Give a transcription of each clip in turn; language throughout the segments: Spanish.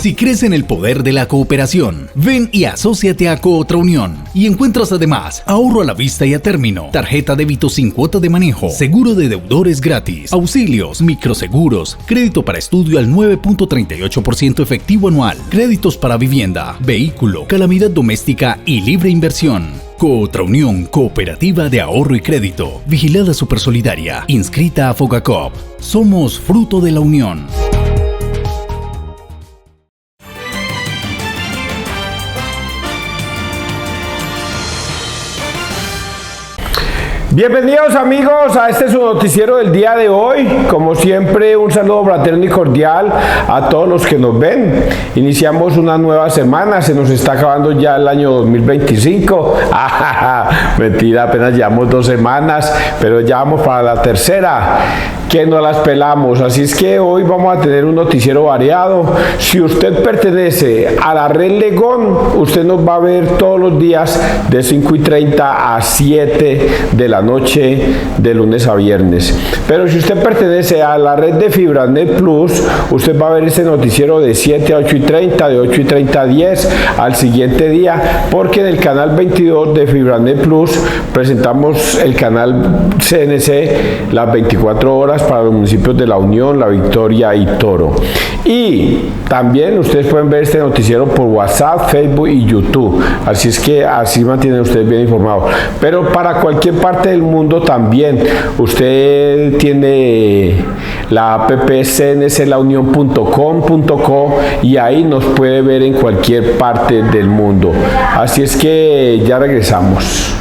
Si crees en el poder de la cooperación, ven y asóciate a Cootraunión y encuentras además ahorro a la vista y a término, tarjeta débito sin cuota de manejo, seguro de deudores gratis, auxilios, microseguros, crédito para estudio al 9.38% efectivo anual, créditos para vivienda, vehículo, calamidad doméstica y libre inversión. Cootraunión Cooperativa de Ahorro y Crédito, vigilada Supersolidaria, inscrita a Fogacop. Somos fruto de la unión. Bienvenidos amigos a este su noticiero del día de hoy. Como siempre, un saludo fraterno y cordial a todos los que nos ven. Iniciamos una nueva semana, se nos está acabando ya el año 2025. Mentira, apenas llevamos 2 semanas, pero ya vamos para la tercera, que nos las pelamos. Así es que hoy vamos a tener un noticiero variado. Si usted pertenece a la red Legón, usted nos va a ver todos los días de 5:30 a 7 de la noche, de lunes a viernes. Pero si usted pertenece a la red de FibraNet Plus, usted va a ver este noticiero de 7 a 8:30, de 8:30 a 10 al siguiente día, porque en el canal 22 de FibraNet Plus presentamos el canal CNC las 24 horas para los municipios de La Unión, La Victoria y Toro. Y también ustedes pueden ver este noticiero por WhatsApp, Facebook y YouTube. Así es que así mantienen ustedes bien informados. Pero para cualquier parte del mundo también, usted tiene la app cnclaunion.com.co y ahí nos puede ver en cualquier parte del mundo. Así es que ya regresamos.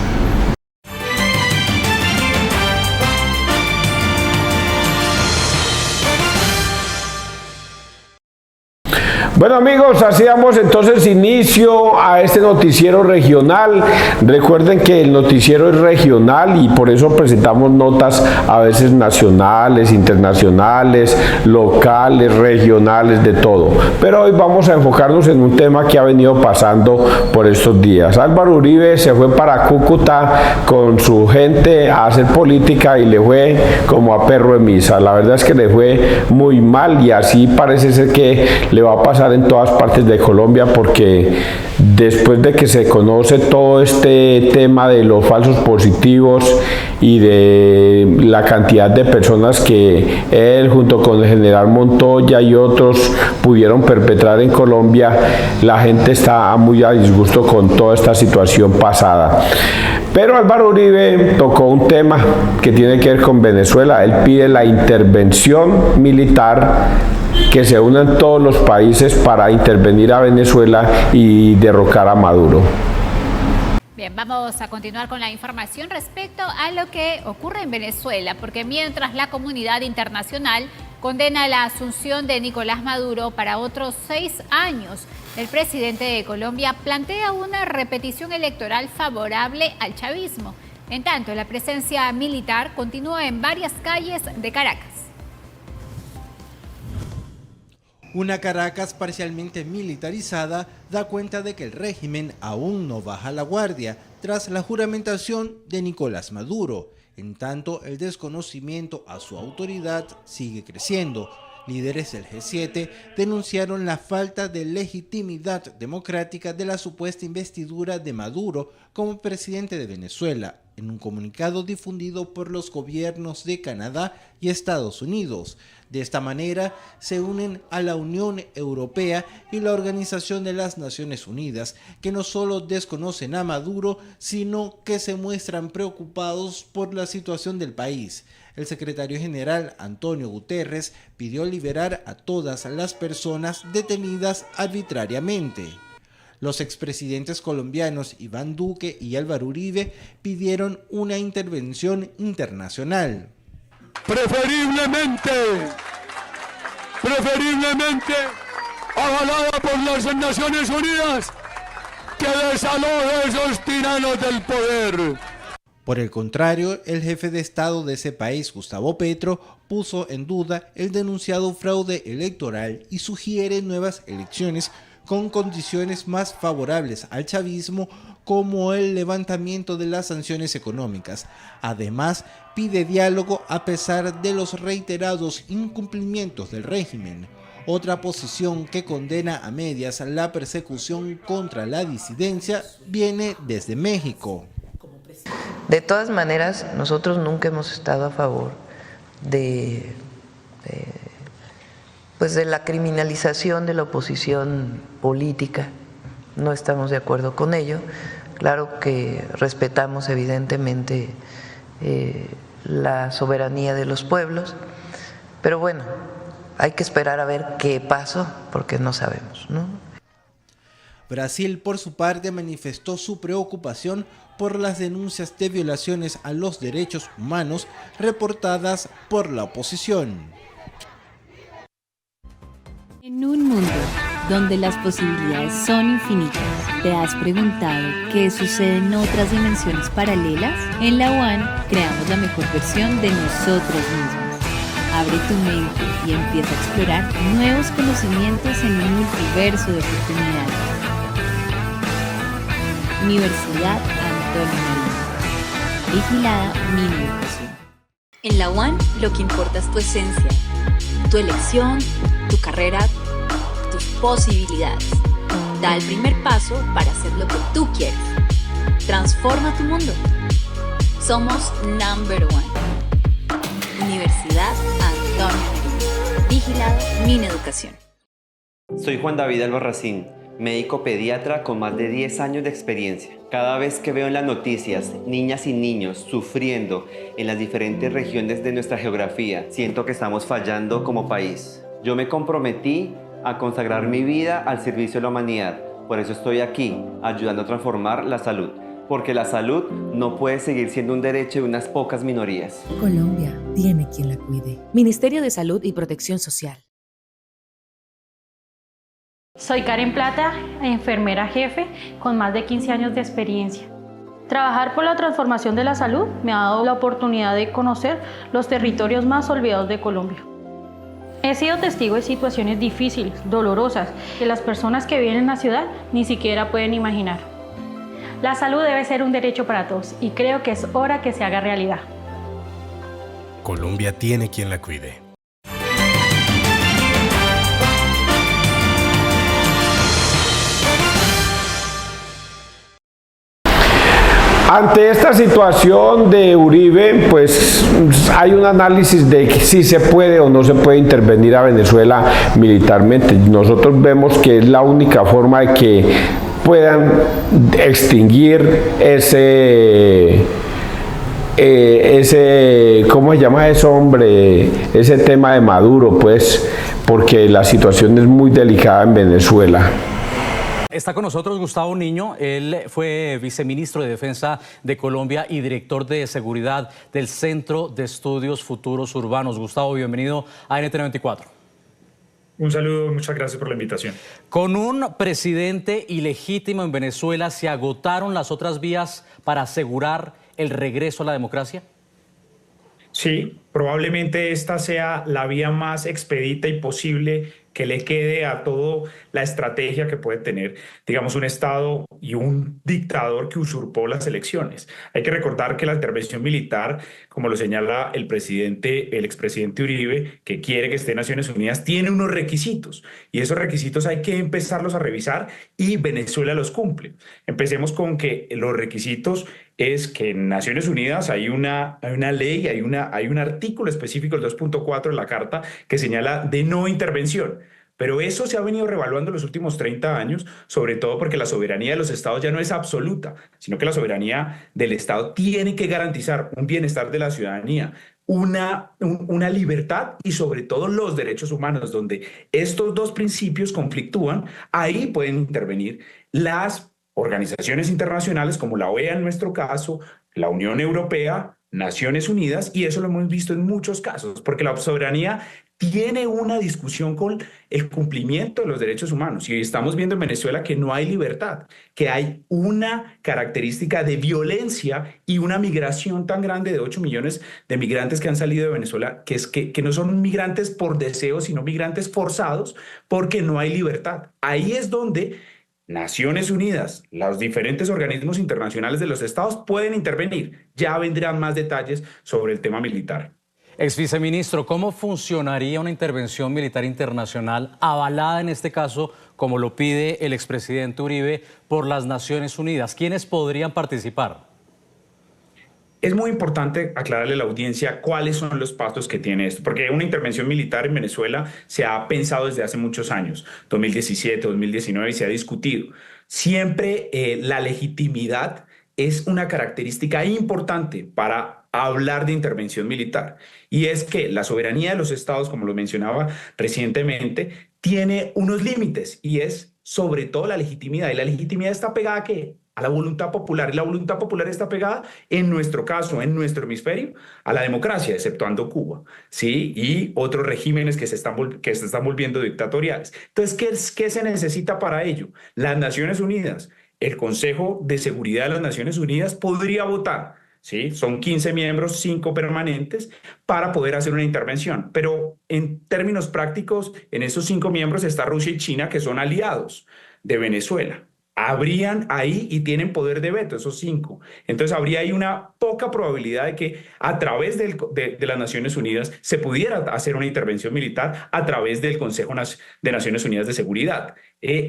Bueno amigos, así damos entonces inicio a este noticiero regional. Recuerden que el noticiero es regional y por eso presentamos notas a veces nacionales, internacionales, locales, regionales, de todo. Pero hoy vamos a enfocarnos en un tema que ha venido pasando por estos días. Álvaro Uribe se fue para Cúcuta con su gente a hacer política y le fue como a perro de misa. La verdad es que le fue muy mal y así parece ser que le va a pasar en todas partes de Colombia, porque después de que se conoce todo este tema de los falsos positivos y de la cantidad de personas que él junto con el general Montoya y otros pudieron perpetrar en Colombia, la gente está muy a disgusto con toda esta situación pasada. Pero Álvaro Uribe tocó un tema que tiene que ver con Venezuela. Él pide la intervención militar, que se unan todos los países para intervenir a Venezuela y derrocar a Maduro. Bien, vamos a continuar con la información respecto a lo que ocurre en Venezuela, porque mientras la comunidad internacional condena la asunción de Nicolás Maduro para otros 6 años, el presidente de Colombia plantea una repetición electoral favorable al chavismo. En tanto, la presencia militar continúa en varias calles de Caracas. Una Caracas parcialmente militarizada da cuenta de que el régimen aún no baja la guardia tras la juramentación de Nicolás Maduro. En tanto, el desconocimiento a su autoridad sigue creciendo. Líderes del G7 denunciaron la falta de legitimidad democrática de la supuesta investidura de Maduro como presidente de Venezuela, en un comunicado difundido por los gobiernos de Canadá y Estados Unidos. De esta manera, se unen a la Unión Europea y la Organización de las Naciones Unidas, que no solo desconocen a Maduro, sino que se muestran preocupados por la situación del país. El secretario general Antonio Guterres pidió liberar a todas las personas detenidas arbitrariamente. Los expresidentes colombianos Iván Duque y Álvaro Uribe pidieron una intervención internacional. Preferiblemente avalada por las Naciones Unidas, que desaloje a esos tiranos del poder. Por el contrario, el jefe de Estado de ese país, Gustavo Petro, puso en duda el denunciado fraude electoral y sugiere nuevas elecciones con condiciones más favorables al chavismo, como el levantamiento de las sanciones económicas. Además, pide diálogo a pesar de los reiterados incumplimientos del régimen. Otra posición que condena a medias la persecución contra la disidencia viene desde México. De todas maneras, nosotros nunca hemos estado a favor de la criminalización de la oposición política. No estamos de acuerdo con ello. Claro que respetamos evidentemente la soberanía de los pueblos, pero bueno, hay que esperar a ver qué pasó, porque no sabemos, ¿no? Brasil, por su parte, manifestó su preocupación por las denuncias de violaciones a los derechos humanos reportadas por la oposición. En un mundo donde las posibilidades son infinitas, ¿te has preguntado qué sucede en otras dimensiones paralelas? En la UAN creamos la mejor versión de nosotros mismos. Abre tu mente y empieza a explorar nuevos conocimientos en un multiverso de oportunidades. Universidad Antonio Nariño. Vigilada Mineducación. En la UAN lo que importa es tu esencia, tu elección, tu carrera, tus posibilidades. Da el primer paso para hacer lo que tú quieres. Transforma tu mundo. Somos Number One. Universidad Antonio Nariño. Vigilado Mineducación. Soy Juan David Albarracín, médico pediatra con más de 10 años de experiencia. Cada vez que veo en las noticias niñas y niños sufriendo en las diferentes regiones de nuestra geografía, siento que estamos fallando como país. Yo me comprometí a consagrar mi vida al servicio de la humanidad. Por eso estoy aquí, ayudando a transformar la salud. Porque la salud no puede seguir siendo un derecho de unas pocas minorías. Colombia tiene quien la cuide. Ministerio de Salud y Protección Social. Soy Karen Plata, enfermera jefe con más de 15 años de experiencia. Trabajar por la transformación de la salud me ha dado la oportunidad de conocer los territorios más olvidados de Colombia. He sido testigo de situaciones difíciles, dolorosas, que las personas que viven en la ciudad ni siquiera pueden imaginar. La salud debe ser un derecho para todos y creo que es hora que se haga realidad. Colombia tiene quien la cuide. Ante esta situación de Uribe, pues hay un análisis de si se puede o no se puede intervenir a Venezuela militarmente. Nosotros vemos que es la única forma de que puedan extinguir ¿cómo se llama eso, hombre? Ese tema de Maduro, pues, porque la situación es muy delicada en Venezuela. Está con nosotros Gustavo Niño, él fue viceministro de Defensa de Colombia y director de Seguridad del Centro de Estudios Futuros Urbanos. Gustavo, bienvenido a NTN24. Un saludo, muchas gracias por la invitación. Con un presidente ilegítimo en Venezuela, ¿se agotaron las otras vías para asegurar el regreso a la democracia? Sí, probablemente esta sea la vía más expedita y posible que le quede a toda la estrategia que puede tener, digamos, un Estado y un dictador que usurpó las elecciones. Hay que recordar que la intervención militar, como lo señala el expresidente Uribe, que quiere que esté en Naciones Unidas, tiene unos requisitos y esos requisitos hay que empezarlos a revisar y Venezuela los cumple. Empecemos con que los requisitos es que en Naciones Unidas hay una ley, hay un artículo específico, el 2.4 de la Carta, que señala de no intervención. Pero eso se ha venido revaluando en los últimos 30 años, sobre todo porque la soberanía de los estados ya no es absoluta, sino que la soberanía del Estado tiene que garantizar un bienestar de la ciudadanía, una libertad y sobre todo los derechos humanos, donde estos dos principios conflictúan. Ahí pueden intervenir las organizaciones internacionales como la OEA en nuestro caso, la Unión Europea, Naciones Unidas, y eso lo hemos visto en muchos casos, porque la soberanía tiene una discusión con el cumplimiento de los derechos humanos. Y estamos viendo en Venezuela que no hay libertad, que hay una característica de violencia y una migración tan grande de 8 millones de migrantes que han salido de Venezuela, que no son migrantes por deseo, sino migrantes forzados porque no hay libertad. Ahí es donde Naciones Unidas, los diferentes organismos internacionales de los estados pueden intervenir. Ya vendrán más detalles sobre el tema militar. Ex viceministro, ¿cómo funcionaría una intervención militar internacional avalada en este caso, como lo pide el expresidente Uribe, por las Naciones Unidas? ¿Quiénes podrían participar? Es muy importante aclararle a la audiencia cuáles son los pasos que tiene esto, porque una intervención militar en Venezuela se ha pensado desde hace muchos años, 2017, 2019, y se ha discutido. Siempre la legitimidad es una característica importante para hablar de intervención militar, y es que la soberanía de los estados, como lo mencionaba recientemente, tiene unos límites, y es sobre todo la legitimidad, y la legitimidad está pegada ¿a qué? A la voluntad popular, y la voluntad popular está pegada, en nuestro caso, en nuestro hemisferio, a la democracia, exceptuando Cuba, ¿sí? Y otros regímenes que se están volviendo dictatoriales. Entonces, ¿qué se necesita para ello? Las Naciones Unidas, el Consejo de Seguridad de las Naciones Unidas podría votar, ¿sí? Son 15 miembros, 5 permanentes, para poder hacer una intervención. Pero en términos prácticos, en esos 5 miembros está Rusia y China, que son aliados de Venezuela. Habrían ahí y tienen poder de veto esos 5. Entonces habría ahí una poca probabilidad de que a través de las Naciones Unidas se pudiera hacer una intervención militar a través del Consejo de Naciones Unidas de Seguridad.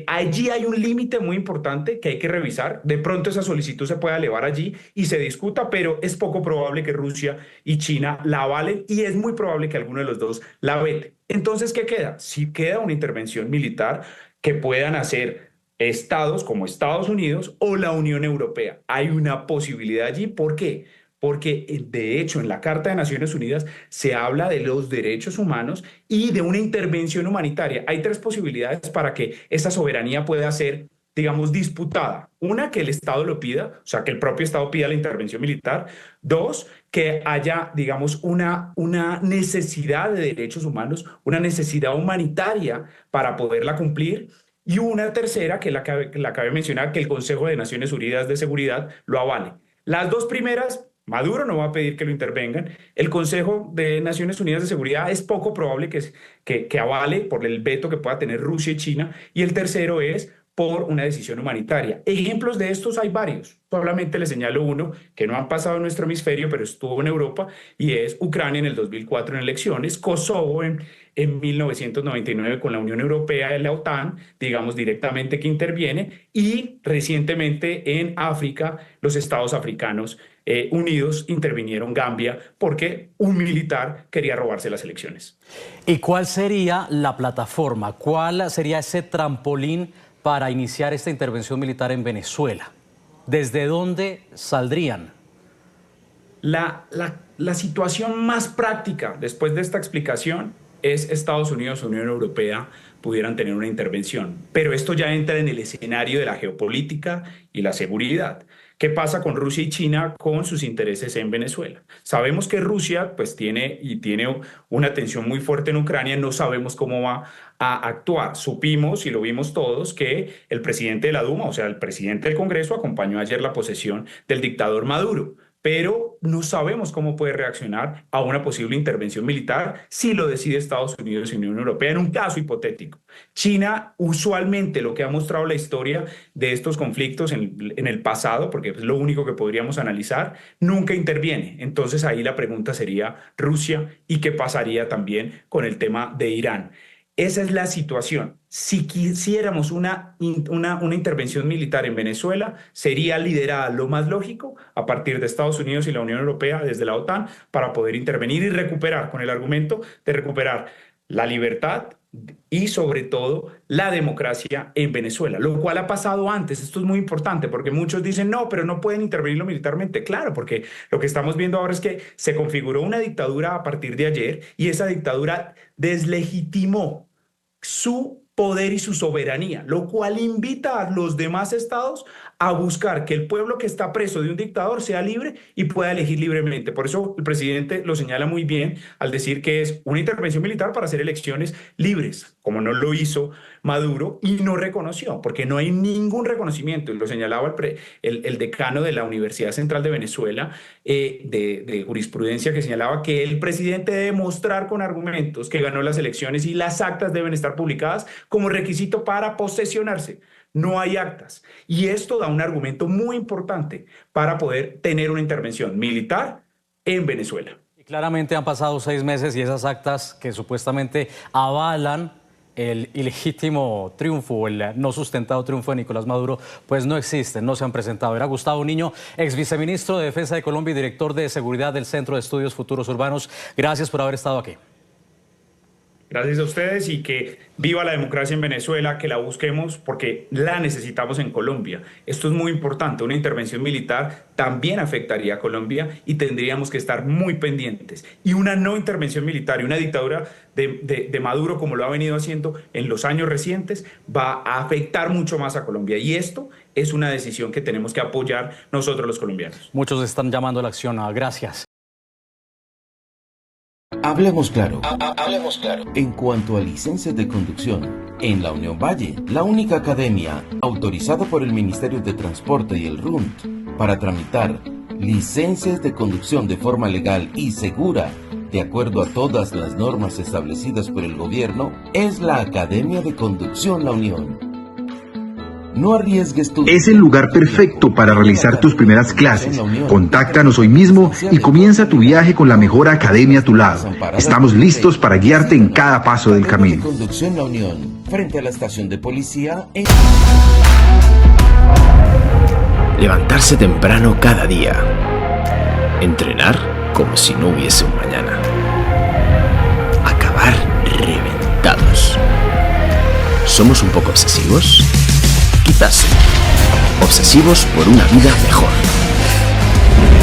Allí hay un límite muy importante que hay que revisar. De pronto esa solicitud se pueda elevar allí y se discuta, pero es poco probable que Rusia y China la avalen, y es muy probable que alguno de los dos la vete. Entonces, ¿qué queda? Si queda una intervención militar que puedan hacer estados como Estados Unidos o la Unión Europea. Hay una posibilidad allí. ¿Por qué? Porque de hecho en la Carta de Naciones Unidas se habla de los derechos humanos y de una intervención humanitaria. Hay 3 posibilidades para que esa soberanía pueda ser, digamos, disputada. Una, que el Estado lo pida, o sea, que el propio Estado pida la intervención militar. 2, que haya, digamos, una necesidad de derechos humanos, una necesidad humanitaria para poderla cumplir. Y una tercera, que la cabe mencionar, que el Consejo de Naciones Unidas de Seguridad lo avale. Las 2 primeras, Maduro no va a pedir que lo intervengan. El Consejo de Naciones Unidas de Seguridad es poco probable que avale por el veto que pueda tener Rusia y China. Y el tercero es por una decisión humanitaria. Ejemplos de estos hay varios. Solamente le señalo uno que no han pasado en nuestro hemisferio, pero estuvo en Europa, y es Ucrania en el 2004 en elecciones, Kosovo en 1999 con la Unión Europea y la OTAN, digamos directamente que interviene, y recientemente en África, los estados africanos unidos intervinieron, Gambia, porque un militar quería robarse las elecciones. ¿Y cuál sería la plataforma? ¿Cuál sería ese trampolín para iniciar esta intervención militar en Venezuela? ¿Desde dónde saldrían? La situación más práctica después de esta explicación es Estados Unidos o Unión Europea pudieran tener una intervención. Pero esto ya entra en el escenario de la geopolítica y la seguridad. ¿Qué pasa con Rusia y China con sus intereses en Venezuela? Sabemos que Rusia pues tiene una tensión muy fuerte en Ucrania, no sabemos cómo va a actuar. Supimos, y lo vimos todos, que el presidente de la Duma, o sea, el presidente del Congreso, acompañó ayer la posesión del dictador Maduro. Pero no sabemos cómo puede reaccionar a una posible intervención militar si lo decide Estados Unidos y Unión Europea en un caso hipotético. China, usualmente, lo que ha mostrado la historia de estos conflictos en el pasado, porque es lo único que podríamos analizar, nunca interviene. Entonces ahí la pregunta sería Rusia, y qué pasaría también con el tema de Irán. Esa es la situación. Si quisiéramos una intervención militar en Venezuela, sería liderada, lo más lógico, a partir de Estados Unidos y la Unión Europea, desde la OTAN, para poder intervenir y recuperar, con el argumento de recuperar la libertad y sobre todo la democracia en Venezuela, lo cual ha pasado antes. Esto es muy importante porque muchos dicen no, pero no pueden intervenirlo militarmente. Claro, porque lo que estamos viendo ahora es que se configuró una dictadura a partir de ayer, y esa dictadura deslegitimó su poder y su soberanía, lo cual invita a los demás estados a buscar que el pueblo que está preso de un dictador sea libre y pueda elegir libremente. Por eso el presidente lo señala muy bien al decir que es una intervención militar para hacer elecciones libres, como no lo hizo Maduro y no reconoció, porque no hay ningún reconocimiento, y lo señalaba el decano de la Universidad Central de Venezuela, de jurisprudencia, que señalaba que el presidente debe mostrar con argumentos que ganó las elecciones, y las actas deben estar publicadas como requisito para posesionarse. No hay actas, y esto da un argumento muy importante para poder tener una intervención militar en Venezuela. Claramente han pasado 6 meses y esas actas que supuestamente avalan el ilegítimo triunfo o el no sustentado triunfo de Nicolás Maduro, pues no existen, no se han presentado. Era Gustavo Niño, ex viceministro de Defensa de Colombia y director de Seguridad del Centro de Estudios Futuros Urbanos. Gracias por haber estado aquí. Gracias a ustedes y que viva la democracia en Venezuela, que la busquemos porque la necesitamos en Colombia. Esto es muy importante, una intervención militar también afectaría a Colombia y tendríamos que estar muy pendientes. Y una no intervención militar y una dictadura de Maduro, como lo ha venido haciendo en los años recientes, va a afectar mucho más a Colombia. Y esto es una decisión que tenemos que apoyar nosotros los colombianos. Muchos están llamando a la acción. Gracias. Hablemos claro. Hablemos claro. En cuanto a licencias de conducción, en la Unión Valle, la única academia autorizada por el Ministerio de Transporte y el RUNT para tramitar licencias de conducción de forma legal y segura, de acuerdo a todas las normas establecidas por el gobierno, es la Academia de Conducción La Unión. No arriesgues tu... Es el lugar perfecto para realizar tus primeras clases. Contáctanos hoy mismo y comienza tu viaje con la mejor academia a tu lado. Estamos listos para guiarte en cada paso del camino. Conducción La Unión, frente a la estación de policía en... Levantarse temprano cada día. Entrenar como si no hubiese un mañana. Acabar reventados. ¿Somos un poco obsesivos? Quizás sí. Obsesivos por una vida mejor.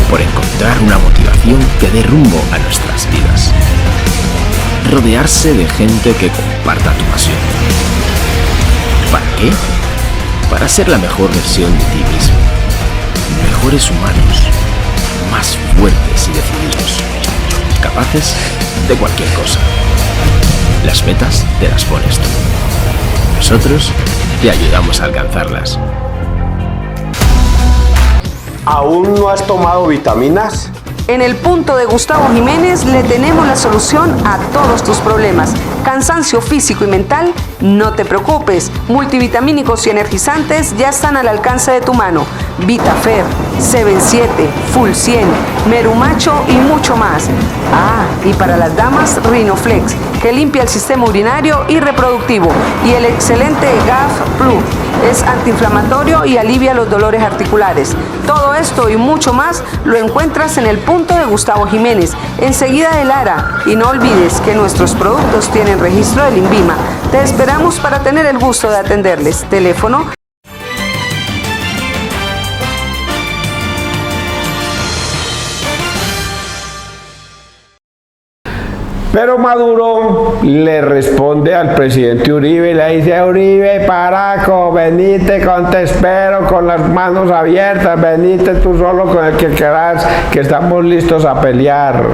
Por encontrar una motivación que dé rumbo a nuestras vidas. Rodearse de gente que comparta tu pasión. ¿Para qué? Para ser la mejor versión de ti mismo. Mejores humanos. Más fuertes y decididos. Capaces de cualquier cosa. Las metas te las pones tú. Nosotros te ayudamos a alcanzarlas. ¿Aún no has tomado vitaminas? En el punto de Gustavo Jiménez le tenemos la solución a todos tus problemas. Cansancio físico y mental, no te preocupes. Multivitamínicos y energizantes ya están al alcance de tu mano. VitaFer, C7, Full 100, Merumacho y mucho más. Y para las damas, Rinoflex, que limpia el sistema urinario y reproductivo. Y el excelente GAF Plus, es antiinflamatorio y alivia los dolores articulares. Todo esto y mucho más lo encuentras en el punto de Gustavo Jiménez, enseguida de Lara. Y no olvides que nuestros productos tienen registro del INVIMA. Te esperamos para tener el gusto de atenderles. Teléfono. Pero Maduro le responde al presidente Uribe y le dice: Uribe, Paraco, venite, te espero con las manos abiertas, venite tú solo con el que quieras, que estamos listos a pelear.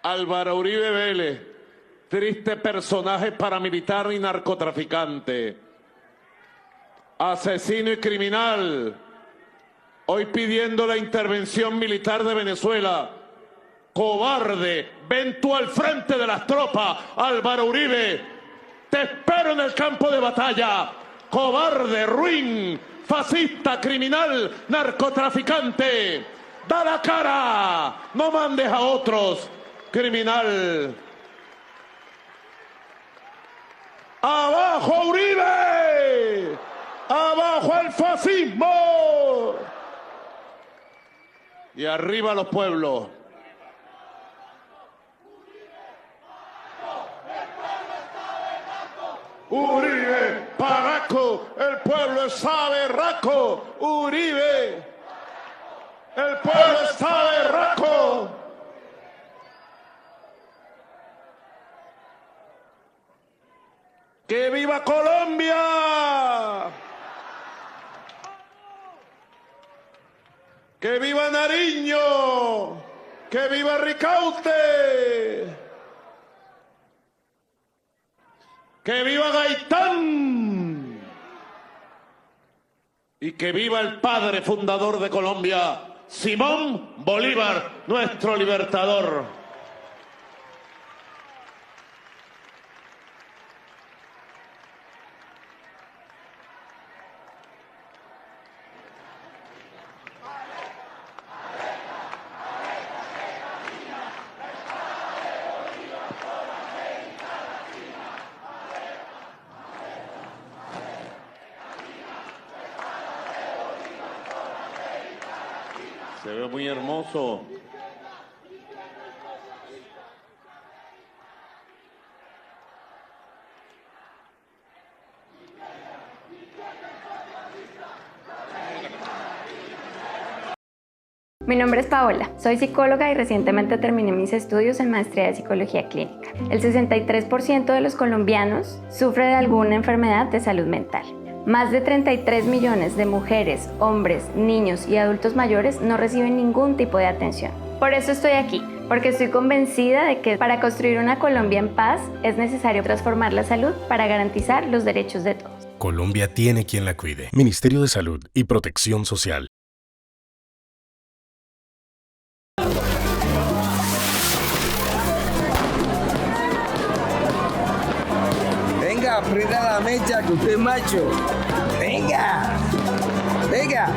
Álvaro Uribe Vélez, triste personaje paramilitar y narcotraficante, asesino y criminal, hoy pidiendo la intervención militar de Venezuela. Cobarde, ven tú al frente de las tropas, Álvaro Uribe. Te espero en el campo de batalla. Cobarde, ruin, fascista, criminal, narcotraficante. Da la cara, no mandes a otros, criminal. ¡Abajo Uribe! ¡Abajo el fascismo! Y arriba los pueblos. Uribe, Paraco, el pueblo está berraco. Uribe, el pueblo está berraco. ¡Que viva Colombia! ¡Que viva Nariño! ¡Que viva Ricaute! ¡Que viva Gaitán! Y que viva el padre fundador de Colombia, Simón Bolívar, nuestro libertador. Se ve muy hermoso. Mi nombre es Paola, soy psicóloga y recientemente terminé mis estudios en maestría de psicología clínica. El 63% de los colombianos sufre de alguna enfermedad de salud mental. Más de 33 millones de mujeres, hombres, niños y adultos mayores no reciben ningún tipo de atención. Por eso estoy aquí, porque estoy convencida de que para construir una Colombia en paz es necesario transformar la salud para garantizar los derechos de todos. Colombia tiene quien la cuide. Ministerio de Salud y Protección Social. Venga, prenda la mecha, que usted es macho. Venga, venga.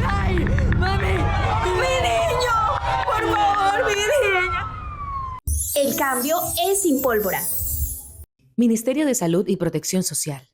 ¡Ay, mami! ¡Mi niño! ¡Por favor, mi niño! El cambio es sin pólvora. Ministerio de Salud y Protección Social.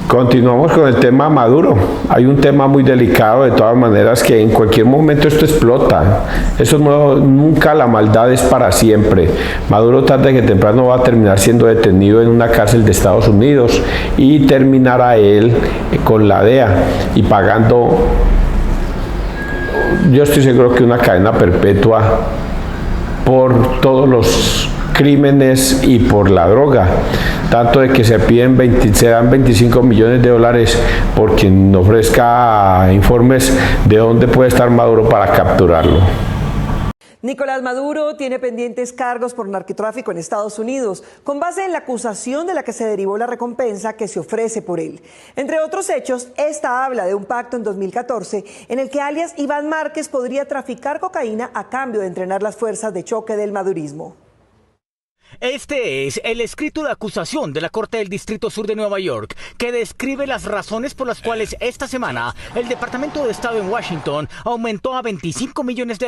Continuamos con el tema Maduro. Hay un tema muy delicado de todas maneras, que en cualquier momento esto explota. Eso no, nunca, la maldad es para siempre. Maduro tarde que temprano va a terminar siendo detenido en una cárcel de Estados Unidos y terminará él con la DEA y pagando, yo estoy seguro que una cadena perpetua por todos los crímenes y por la droga, tanto de que se dan 25 millones de dólares por quien ofrezca informes de dónde puede estar Maduro para capturarlo. Nicolás Maduro tiene pendientes cargos por narcotráfico en Estados Unidos, con base en la acusación de la que se derivó la recompensa que se ofrece por él. Entre otros hechos, esta habla de un pacto en 2014 en el que alias Iván Márquez podría traficar cocaína a cambio de entrenar las fuerzas de choque del madurismo. Este es el escrito de acusación de la Corte del Distrito Sur de Nueva York, que describe las razones por las cuales esta semana el Departamento de Estado en Washington aumentó a $25 millones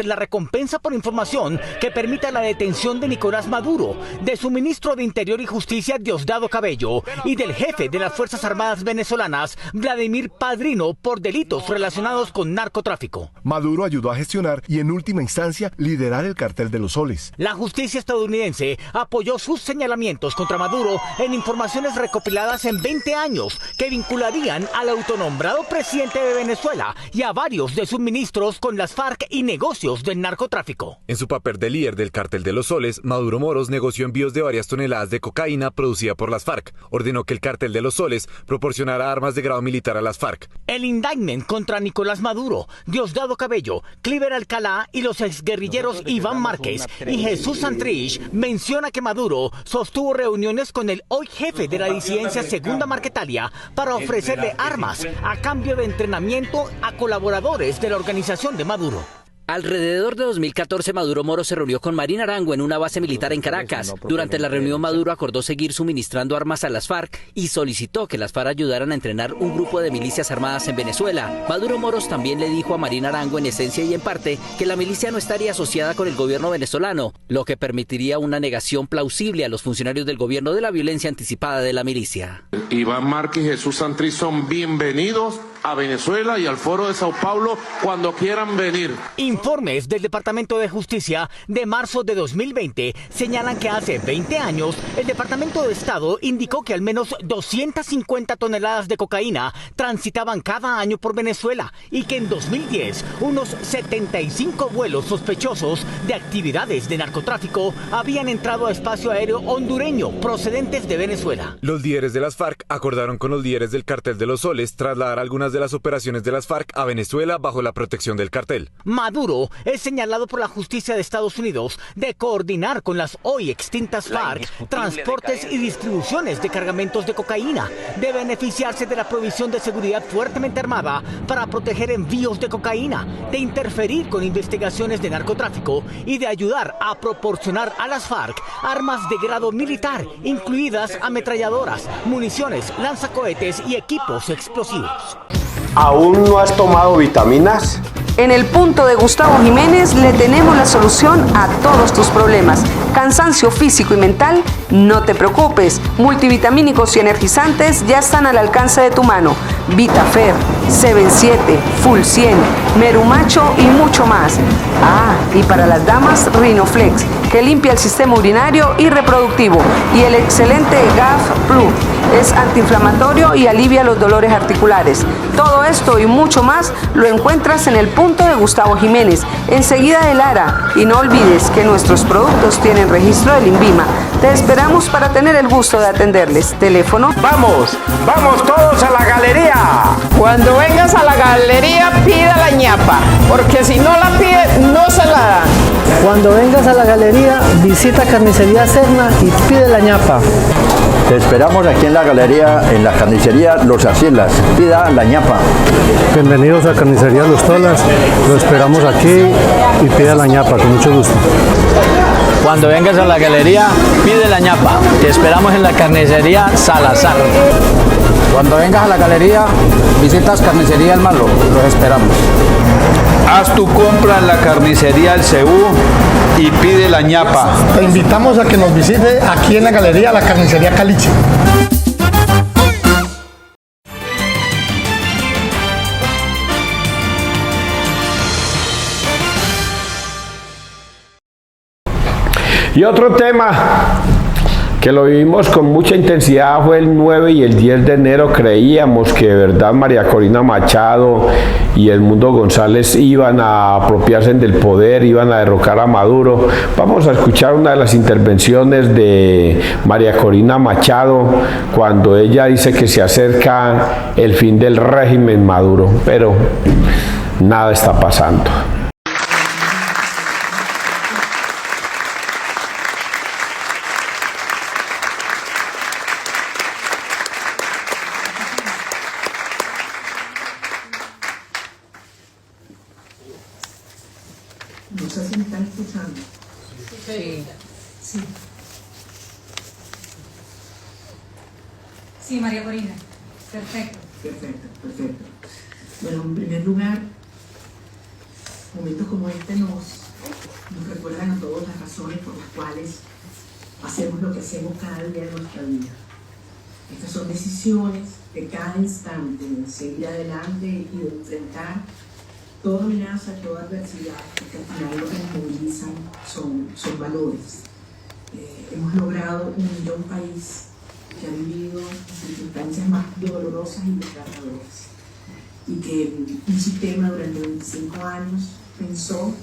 la recompensa por información que permita la detención de Nicolás Maduro, de su ministro de Interior y Justicia Diosdado Cabello y del jefe de las Fuerzas Armadas venezolanas Vladimir Padrino por delitos relacionados con narcotráfico. Maduro ayudó a gestionar y en última instancia liderar el cartel de los soles. La justicia estadounidense apoyó sus señalamientos contra Maduro en informaciones recopiladas en 20 años que vincularían al autonombrado presidente de Venezuela y a varios de sus ministros con las FARC y negocios del narcotráfico. En su papel de líder del cartel de los soles, Maduro Moros negoció envíos de varias toneladas de cocaína producida por las FARC. Ordenó que el cartel de los soles proporcionara armas de grado militar a las FARC. El indictment contra Nicolás Maduro, Diosdado Cabello, Cliver Alcalá y los exguerrilleros Iván Márquez y Jesús Santrich menciona que Maduro sostuvo reuniones con el hoy jefe de la disidencia Segunda Marquetalia para ofrecerle armas a cambio de entrenamiento a colaboradores de la organización de Maduro. Alrededor de 2014, Maduro Moros se reunió con Marín Arango en una base militar en Caracas. Durante la reunión, Maduro acordó seguir suministrando armas a las FARC y solicitó que las FARC ayudaran a entrenar un grupo de milicias armadas en Venezuela. Maduro Moros también le dijo a Marín Arango, en esencia y en parte, que la milicia no estaría asociada con el gobierno venezolano, lo que permitiría una negación plausible a los funcionarios del gobierno de la violencia anticipada de la milicia. Iván Márquez y Jesús Santrich son bienvenidos a Venezuela y al Foro de Sao Paulo cuando quieran venir. Informes del Departamento de Justicia de marzo de 2020 señalan que hace 20 años el Departamento de Estado indicó que al menos 250 toneladas de cocaína transitaban cada año por Venezuela y que en 2010 unos 75 vuelos sospechosos de actividades de narcotráfico habían entrado a espacio aéreo hondureño procedentes de Venezuela. Los líderes de las FARC acordaron con los líderes del cartel de los soles trasladar algunas de las operaciones de las FARC a Venezuela bajo la protección del cartel. Maduro es señalado por la justicia de Estados Unidos de coordinar con las hoy extintas FARC transportes y distribuciones de cargamentos de cocaína, de beneficiarse de la provisión de seguridad fuertemente armada para proteger envíos de cocaína, de interferir con investigaciones de narcotráfico y de ayudar a proporcionar a las FARC armas de grado militar, incluidas ametralladoras, municiones, lanzacohetes y equipos explosivos. ¿Aún no has tomado vitaminas? En el punto de Gustavo Jiménez le tenemos la solución a todos tus problemas. Cansancio físico y mental, no te preocupes. Multivitamínicos y energizantes ya están al alcance de tu mano. VitaFer, 7 Full 100, Merumacho y mucho más. Ah, y para las damas, Rinoflex, que limpia el sistema urinario y reproductivo. Y el excelente GAF Plus, es antiinflamatorio y alivia los dolores articulares. Todo esto y mucho más lo encuentras en el punto de Gustavo Jiménez, enseguida de Lara. Y no olvides que nuestros productos tienen registro del INVIMA. Te esperamos para tener el gusto de atenderles. Teléfono. ¡Vamos! ¡Vamos todos a la galería! Cuando vengas a la galería, pida la ñapa, porque si no la pide, no se la dan. Cuando vengas a la galería, visita Carnicería Serna y pide la ñapa. Te esperamos aquí en la galería, en la carnicería Los Arcielas. Pida la ñapa. Bienvenidos a Carnicería Los Tolas. Lo esperamos aquí y pida la ñapa, con mucho gusto. Cuando vengas a la galería, pide la ñapa. Te esperamos en la carnicería Salazar. Cuando vengas a la galería, visitas Carnicería El Malo. Los esperamos. Haz tu compra en la carnicería El Cebú y pide la ñapa. Te invitamos a que nos visite aquí en la galería, la Carnicería Caliche. Y otro tema que lo vivimos con mucha intensidad fue el 9 y el 10 de enero. Creíamos que de verdad María Corina Machado y Edmundo González iban a apropiarse del poder, iban a derrocar a Maduro. Vamos a escuchar una de las intervenciones de María Corina Machado cuando ella dice que se acerca el fin del régimen Maduro, pero nada está pasando. No sé si me están escuchando. Sí. Sí. Sí, María Corina. Perfecto. Perfecto. Bueno, en primer lugar, momentos como este nos recuerdan a todos las razones por las cuales hacemos lo que hacemos cada día de nuestra vida. Estas son decisiones de cada instante, de seguir adelante y de enfrentar toda amenaza, toda adversidad, porque al final lo que nos movilizan son valores. Hemos logrado unir a un país que ha vivido circunstancias más dolorosas y desgarradoras, y que un sistema durante 25 años pensó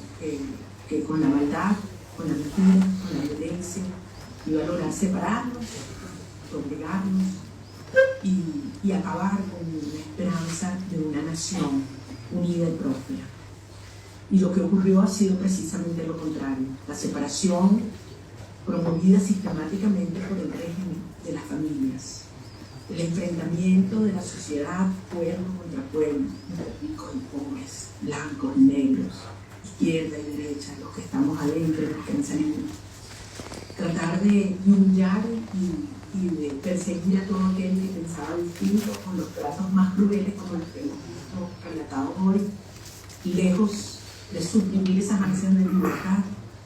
que con la maldad, con la mentira, con la violencia, iba a lograr separarnos, doblegarnos y acabar con la esperanza de una nación unida y próspera. Y lo que ocurrió ha sido precisamente lo contrario: la separación promovida sistemáticamente por el régimen de las familias, el enfrentamiento de la sociedad pueblo contra pueblo, entre ricos y pobres, blancos y negros, izquierda y derecha, los que estamos adentro y los que han salido. Tratar de humillar y de perseguir a todo aquel que pensaba distinto con los tratos más crueles como los que hemos visto relatados hoy, lejos de suprimir esas ansias de libertad,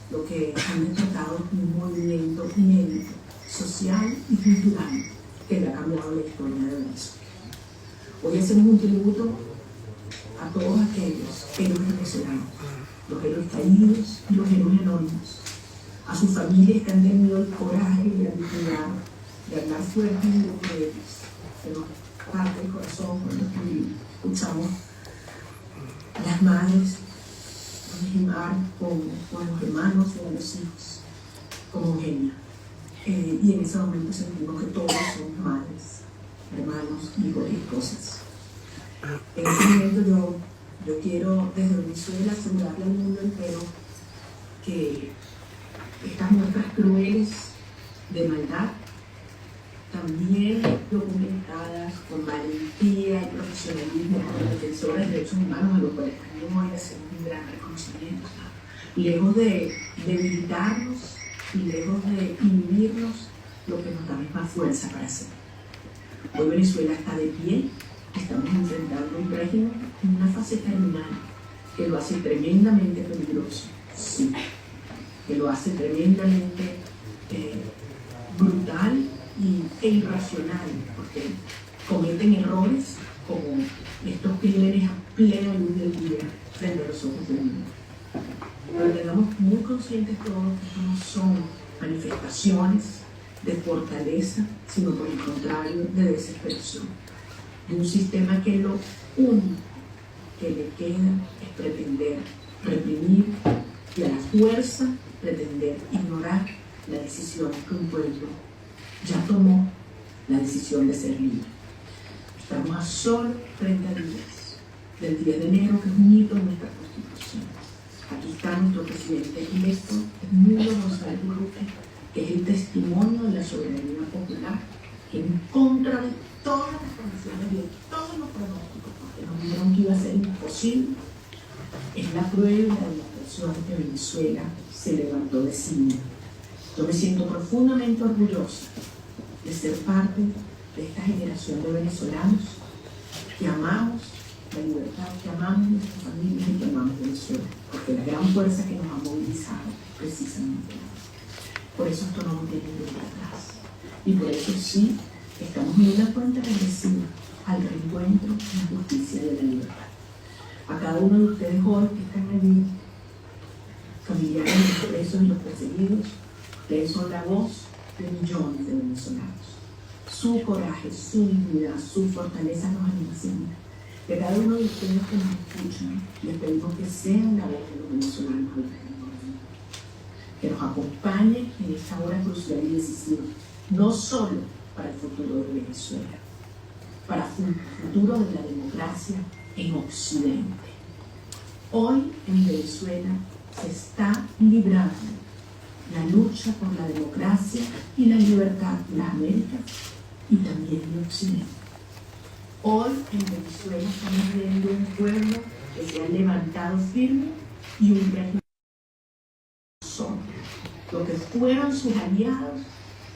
lo que han despertado un movimiento inédito, social y cultural, que le ha cambiado la historia de Venezuela. Hoy hacemos un tributo a todos aquellos héroes venezolanos, los héroes caídos y los héroes anónimos, a sus familias que han tenido el coraje y la dignidad de hablar fuerte de ellos, que nos parte el corazón cuando escuchamos a las madres legislar con los hermanos o los hijos, como Eugenia. Y en ese momento sentimos que todos somos madres, hermanos, hijos y esposas. En ese momento yo quiero desde Venezuela asegurarle al mundo entero que estas muestras crueles de maldad, también documentadas con valentía y profesionalismo por defensores de derechos humanos, a los cuales también hoy hacemos un gran reconocimiento, lejos de debilitarnos y lejos de inhibirnos, lo que nos da es más fuerza para hacer. Hoy Venezuela está de pie, estamos enfrentando un régimen en una fase terminal, que lo hace tremendamente peligroso, sí, que lo hace tremendamente brutal e irracional, porque cometen errores como estos crímenes a plena luz del día frente a los ojos del mundo. Pero tengamos muy conscientes todos que esto no son manifestaciones de fortaleza, sino por el contrario de desesperación, de un sistema que lo único que le queda es pretender reprimir y a la fuerza pretender ignorar la decisión que un pueblo ya tomó, la decisión de ser libre. Estamos a solo 30 días del 10 de enero, que es un hito en nuestra Constitución. Aquí está nuestro presidente electo, Edmundo González Urrutia, que es el testimonio de la soberanía popular, que en contra de todas las condiciones y de todos los pronósticos, porque nos dijeron que iba a ser imposible, es la prueba de la demostración que Venezuela se levantó de sí misma. Yo me siento profundamente orgullosa de ser parte de esta generación de venezolanos que amamos la libertad, que amamos nuestras familias y que amamos Venezuela, porque la gran fuerza que nos ha movilizado precisamente. Por eso esto no tiene vuelta atrás. Y por eso sí, estamos en una cuenta regresiva al reencuentro en la justicia y de la libertad. A cada uno de ustedes hoy que están allí, familiares de los presos y los perseguidos, ustedes son la voz de millones de venezolanos. Su coraje, su dignidad, su fortaleza nos anima siempre. De cada uno de ustedes que nos escuchan, les pedimos que sean la voz de los venezolanos alrededor del mundo, que nos acompañen en esta hora crucial y decisiva, no solo para el futuro de Venezuela, para el futuro de la democracia en Occidente. Hoy en Venezuela se está librando la lucha por la democracia y la libertad en las Américas y también en Occidente. Hoy en Venezuela estamos viendo un pueblo que se ha levantado firme y un régimen son. Lo que fueron sus aliados,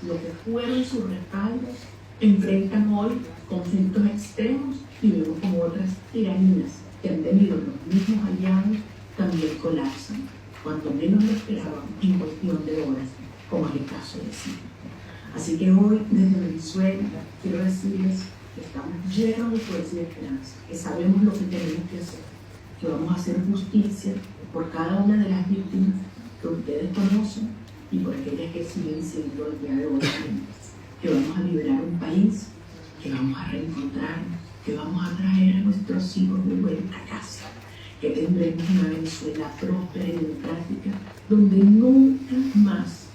lo que fueron sus respaldos, enfrentan hoy conflictos extremos y vemos como otras tiranías que han tenido los mismos aliados también colapsan, cuanto menos lo esperaban en cuestión de horas, como es el caso de Siria. Así que hoy desde Venezuela quiero decirles que estamos llenos de fuerza y de esperanza, que sabemos lo que tenemos que hacer, que vamos a hacer justicia por cada una de las víctimas que ustedes conocen y por aquellas que siguen siendo el día de hoy, que vamos a liberar un país, que vamos a reencontrarnos, que vamos a traer a nuestros hijos de vuelta a casa, que tendremos una Venezuela próspera y democrática donde nunca más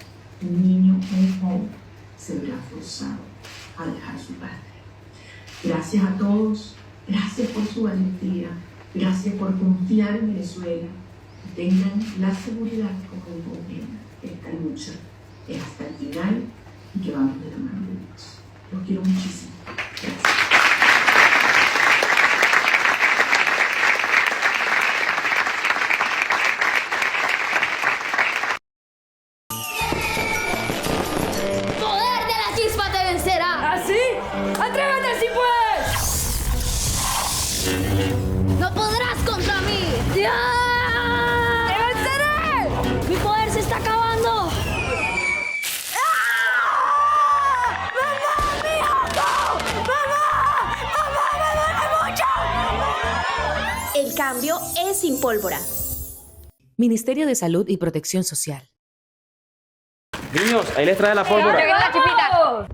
un niño o un joven se verá forzado a dejar su patria. Gracias a todos, gracias por su valentía, gracias por confiar en Venezuela y tengan la seguridad, como dijo Elena, que esta lucha es hasta el final y que vamos de la mano de Dios. Los quiero muchísimo. Gracias. ¡No podrás contra mí! ¡Ya! ¡Te venceré! ¡Mi poder se está acabando! ¡Ah! ¡Mamá, mi ojo! ¡Mamá! ¡Mamá, me duele mucho! El cambio es sin pólvora. Ministerio de Salud y Protección Social. Niños, ahí les trae la pólvora. ¡La chipita!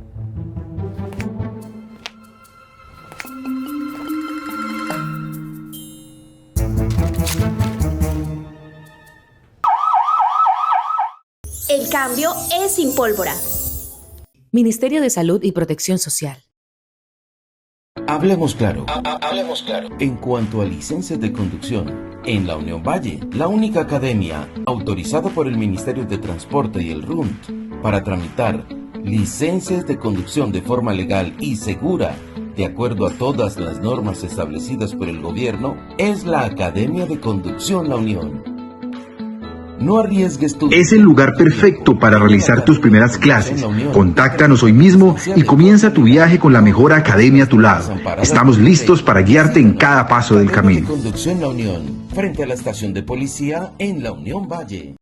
El cambio es sin pólvora. Ministerio de Salud y Protección Social. Hablemos claro. Hablemos claro. En cuanto a licencias de conducción, en la Unión Valle, la única academia autorizada por el Ministerio de Transporte y el RUNT para tramitar licencias de conducción de forma legal y segura, de acuerdo a todas las normas establecidas por el gobierno, es la Academia de Conducción La Unión. No arriesgues tu... Es el lugar perfecto para realizar tus primeras clases. Contáctanos hoy mismo y comienza tu viaje con la mejor academia a tu lado. Estamos listos para guiarte en cada paso del camino. Conducción La Unión, frente a la estación de policía en La Unión Valle.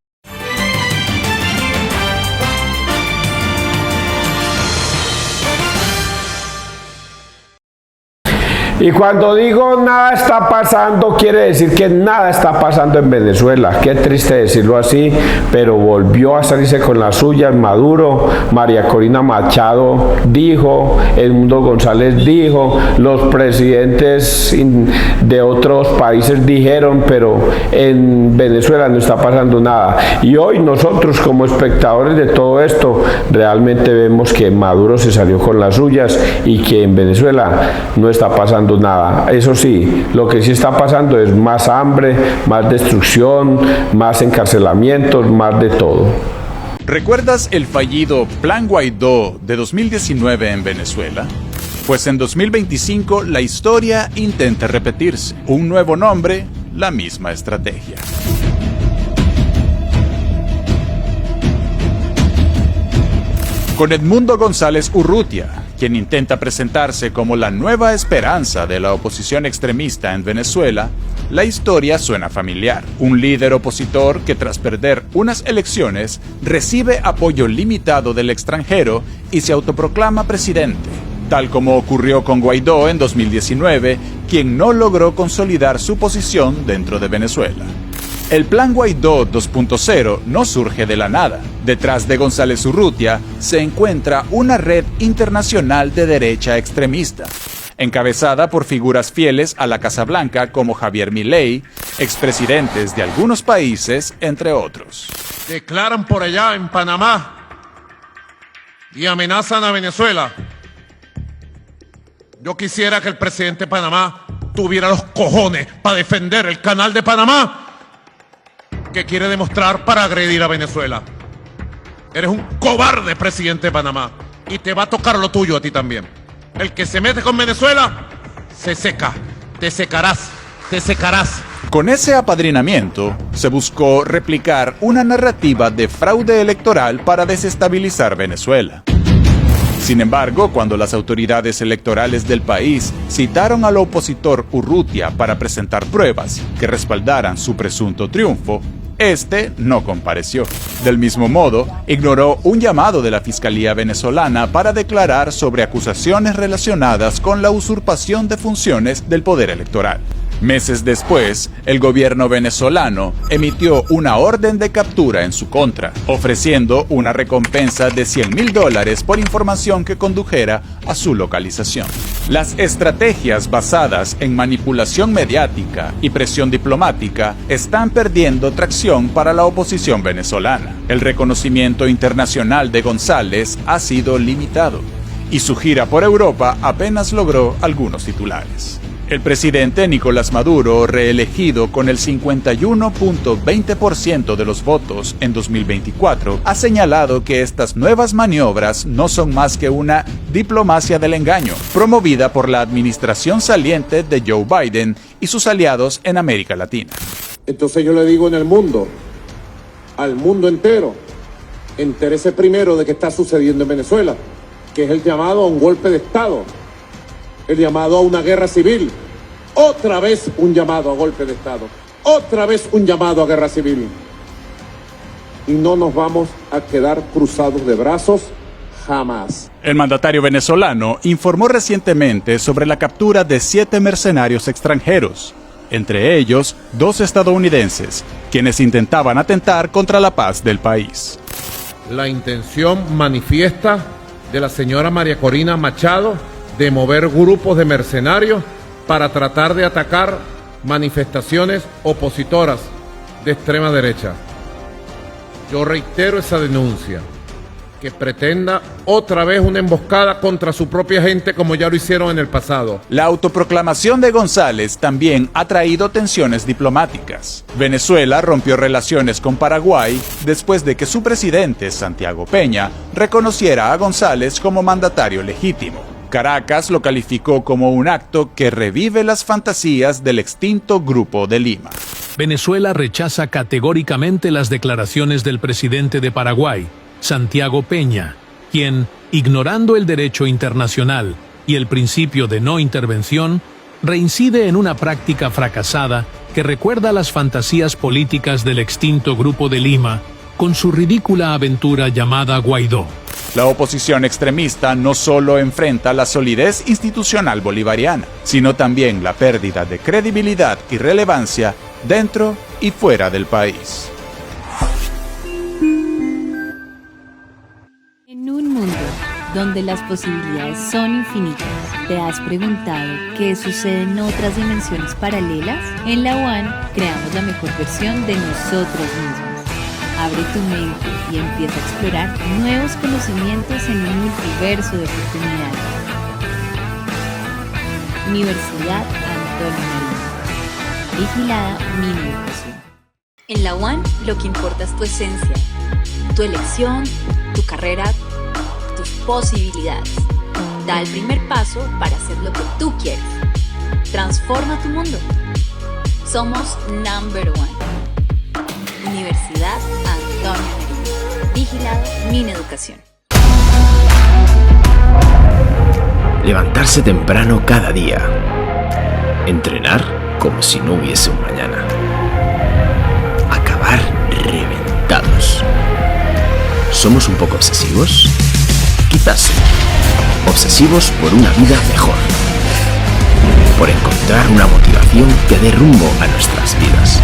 Y cuando digo nada está pasando, quiere decir que nada está pasando en Venezuela. Qué triste decirlo así, pero volvió a salirse con las suyas Maduro. María Corina Machado dijo, Edmundo González dijo, los presidentes de otros países dijeron, pero en Venezuela no está pasando nada. Y hoy nosotros como espectadores de todo esto, realmente vemos que Maduro se salió con las suyas y que en Venezuela no está pasando nada. Eso sí, lo que sí está pasando es más hambre, más destrucción, más encarcelamientos, más de todo. ¿Recuerdas el fallido Plan Guaidó de 2019 en Venezuela? Pues en 2025 la historia intenta repetirse. Un nuevo nombre, la misma estrategia. Con Edmundo González Urrutia, quien intenta presentarse como la nueva esperanza de la oposición extremista en Venezuela, la historia suena familiar. Un líder opositor que tras perder unas elecciones recibe apoyo limitado del extranjero y se autoproclama presidente, tal como ocurrió con Guaidó en 2019, quien no logró consolidar su posición dentro de Venezuela. El Plan Guaidó 2.0 no surge de la nada. Detrás de González Urrutia se encuentra una red internacional de derecha extremista, encabezada por figuras fieles a la Casa Blanca como Javier Milei, expresidentes de algunos países, entre otros. Declaran por allá en Panamá y amenazan a Venezuela. Yo quisiera que el presidente de Panamá tuviera los cojones para defender el canal de Panamá que quiere demostrar para agredir a Venezuela. Eres un cobarde, presidente de Panamá, y te va a tocar lo tuyo a ti también. El que se mete con Venezuela, se seca, te secarás, te secarás. Con ese apadrinamiento, se buscó replicar una narrativa de fraude electoral para desestabilizar Venezuela. Sin embargo, cuando las autoridades electorales del país citaron al opositor Urrutia para presentar pruebas que respaldaran su presunto triunfo, este no compareció. Del mismo modo, ignoró un llamado de la Fiscalía venezolana para declarar sobre acusaciones relacionadas con la usurpación de funciones del poder electoral. Meses después, el gobierno venezolano emitió una orden de captura en su contra, ofreciendo una recompensa de $100.000 por información que condujera a su localización. Las estrategias basadas en manipulación mediática y presión diplomática están perdiendo tracción para la oposición venezolana. El reconocimiento internacional de González ha sido limitado y su gira por Europa apenas logró algunos titulares. El presidente Nicolás Maduro, reelegido con el 51.20% de los votos en 2024, ha señalado que estas nuevas maniobras no son más que una diplomacia del engaño, promovida por la administración saliente de Joe Biden y sus aliados en América Latina. Entonces yo le digo en el mundo, al mundo entero, entérese primero de qué está sucediendo en Venezuela, que es el llamado a un golpe de Estado. El llamado a una guerra civil, otra vez un llamado a golpe de Estado, otra vez un llamado a guerra civil. Y no nos vamos a quedar cruzados de brazos jamás. El mandatario venezolano informó recientemente sobre la captura de 7 mercenarios extranjeros, entre ellos 2 estadounidenses, quienes intentaban atentar contra la paz del país. La intención manifiesta de la señora María Corina Machado de mover grupos de mercenarios para tratar de atacar manifestaciones opositoras de extrema derecha. Yo reitero esa denuncia, que pretenda otra vez una emboscada contra su propia gente como ya lo hicieron en el pasado. La autoproclamación de González también ha traído tensiones diplomáticas. Venezuela rompió relaciones con Paraguay después de que su presidente, Santiago Peña, reconociera a González como mandatario legítimo. Caracas lo calificó como un acto que revive las fantasías del extinto Grupo de Lima. Venezuela rechaza categóricamente las declaraciones del presidente de Paraguay, Santiago Peña, quien, ignorando el derecho internacional y el principio de no intervención, reincide en una práctica fracasada que recuerda las fantasías políticas del extinto Grupo de Lima con su ridícula aventura llamada Guaidó. La oposición extremista no solo enfrenta la solidez institucional bolivariana, sino también la pérdida de credibilidad y relevancia dentro y fuera del país. En un mundo donde las posibilidades son infinitas, ¿te has preguntado qué sucede en otras dimensiones paralelas? En la UAN creamos la mejor versión de nosotros mismos. Abre tu mente y empieza a explorar nuevos conocimientos en un multiverso de oportunidades. Universidad Antonio Nariño. Vigilada Mineducación. En la UAN lo que importa es tu esencia, tu elección, tu carrera, tus posibilidades. Da el primer paso para hacer lo que tú quieres. Transforma tu mundo. Somos Number One. Universidad Antonio Nariño. Vigilado Mineducación. Levantarse temprano cada día. Entrenar como si no hubiese un mañana. Acabar reventados. ¿Somos un poco obsesivos? Quizás sí. Obsesivos por una vida mejor. Por encontrar una motivación que dé rumbo a nuestras vidas.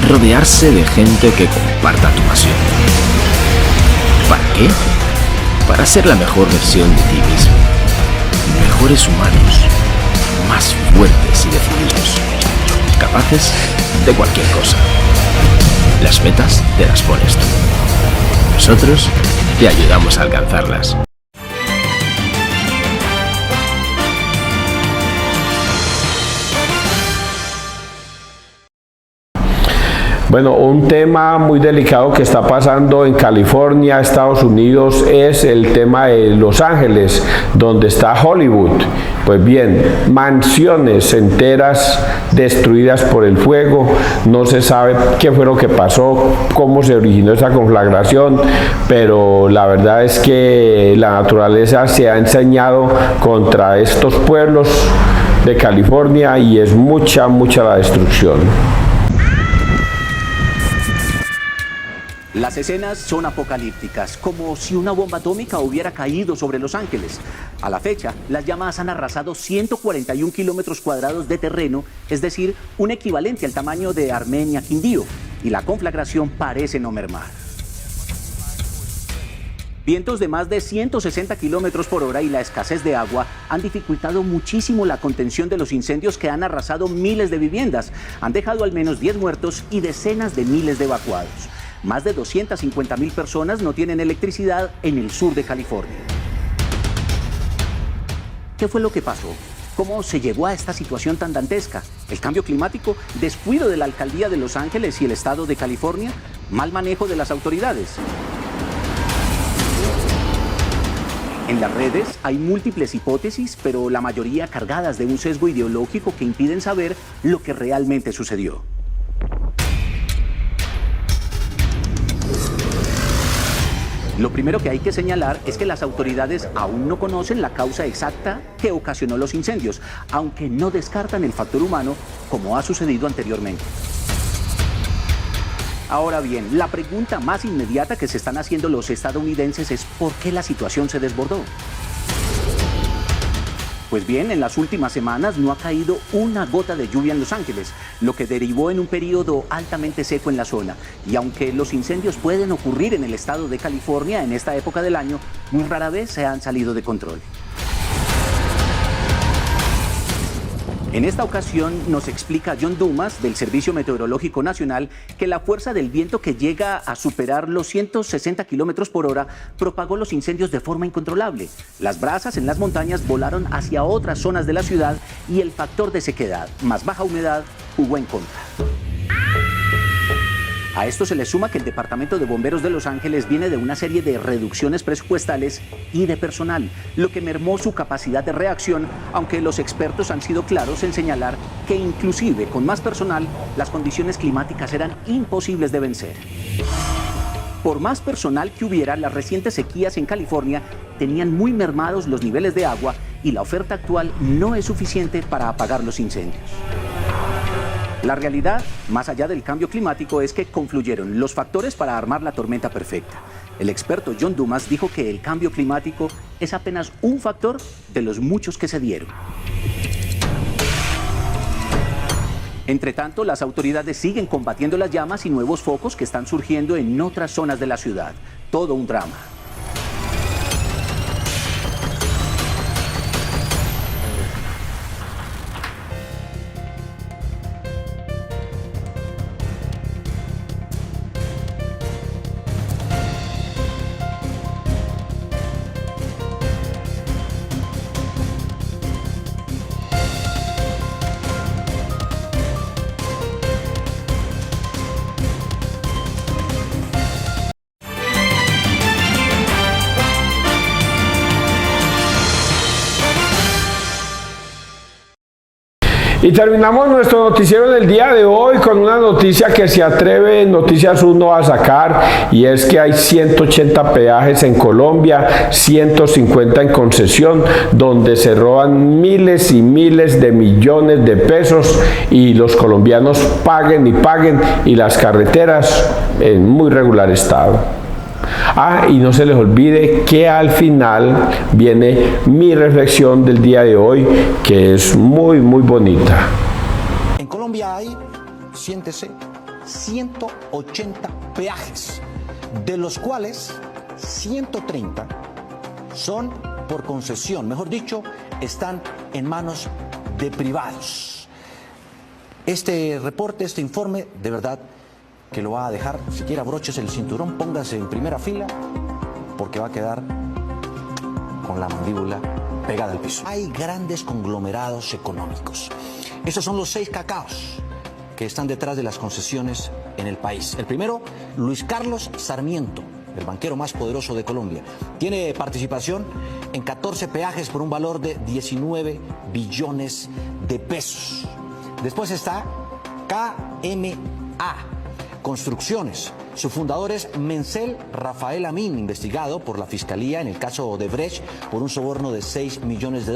Rodearse de gente que comparta tu pasión. ¿Para qué? Para ser la mejor versión de ti mismo. Mejores humanos, más fuertes y decididos, capaces de cualquier cosa. Las metas te las pones tú. Nosotros te ayudamos a alcanzarlas. Bueno, un tema muy delicado que está pasando en California, Estados Unidos, es el tema de Los Ángeles, donde está Hollywood. Pues bien, mansiones enteras destruidas por el fuego, no se sabe qué fue lo que pasó, cómo se originó esa conflagración, pero la verdad es que la naturaleza se ha ensañado contra estos pueblos de California y es mucha la destrucción. Las escenas son apocalípticas, como si una bomba atómica hubiera caído sobre Los Ángeles. A la fecha, las llamas han arrasado 141 kilómetros cuadrados de terreno, es decir, un equivalente al tamaño de Armenia, Quindío, y la conflagración parece no mermar. Vientos de más de 160 kilómetros por hora y la escasez de agua han dificultado muchísimo la contención de los incendios que han arrasado miles de viviendas, han dejado al menos 10 muertos y decenas de miles de evacuados. Más de 250,000 personas no tienen electricidad en el sur de California. ¿Qué fue lo que pasó? ¿Cómo se llegó a esta situación tan dantesca? ¿El cambio climático? ¿Descuido de la alcaldía de Los Ángeles y el estado de California? ¿Mal manejo de las autoridades? En las redes hay múltiples hipótesis, pero la mayoría cargadas de un sesgo ideológico que impiden saber lo que realmente sucedió. Lo primero que hay que señalar es que las autoridades aún no conocen la causa exacta que ocasionó los incendios, aunque no descartan el factor humano como ha sucedido anteriormente. Ahora bien, la pregunta más inmediata que se están haciendo los estadounidenses es ¿por qué la situación se desbordó? Pues bien, en las últimas semanas no ha caído una gota de lluvia en Los Ángeles, lo que derivó en un periodo altamente seco en la zona. Y aunque los incendios pueden ocurrir en el estado de California en esta época del año, muy rara vez se han salido de control. En esta ocasión nos explica John Dumas del Servicio Meteorológico Nacional que la fuerza del viento que llega a superar los 160 kilómetros por hora propagó los incendios de forma incontrolable. Las brasas en las montañas volaron hacia otras zonas de la ciudad y el factor de sequedad, más baja humedad, jugó en contra. A esto se le suma que el Departamento de Bomberos de Los Ángeles viene de una serie de reducciones presupuestales y de personal, lo que mermó su capacidad de reacción, aunque los expertos han sido claros en señalar que inclusive con más personal, las condiciones climáticas eran imposibles de vencer. Por más personal que hubiera, las recientes sequías en California tenían muy mermados los niveles de agua y la oferta actual no es suficiente para apagar los incendios. La realidad, más allá del cambio climático, es que confluyeron los factores para armar la tormenta perfecta. El experto John Dumas dijo que el cambio climático es apenas un factor de los muchos que se dieron. Entre tanto, las autoridades siguen combatiendo las llamas y nuevos focos que están surgiendo en otras zonas de la ciudad. Todo un drama. Y terminamos nuestro noticiero del día de hoy con una noticia que se atreve Noticias 1 a sacar, y es que hay 180 peajes en Colombia, 150 en concesión, donde se roban miles y miles de millones de pesos y los colombianos paguen y paguen, y las carreteras en muy regular estado. Y no se les olvide que al final viene mi reflexión del día de hoy, que es muy bonita. En Colombia hay, siéntese, 180 peajes, de los cuales 130 son por concesión, mejor dicho, están en manos de privados. Este reporte, este informe, de verdad que lo va a dejar, si quiere abróchese el cinturón, póngase en primera fila, porque va a quedar con la mandíbula pegada al piso. Hay grandes conglomerados económicos. Estos son los 6 cacaos que están detrás de las concesiones en el país. El primero, Luis Carlos Sarmiento, el banquero más poderoso de Colombia. Tiene participación en 14 peajes por un valor de 19 billones de pesos. Después está KMA Construcciones. Su fundador es Mencel Rafael Amin, investigado por la Fiscalía en el caso Odebrecht por un soborno de $6 millones.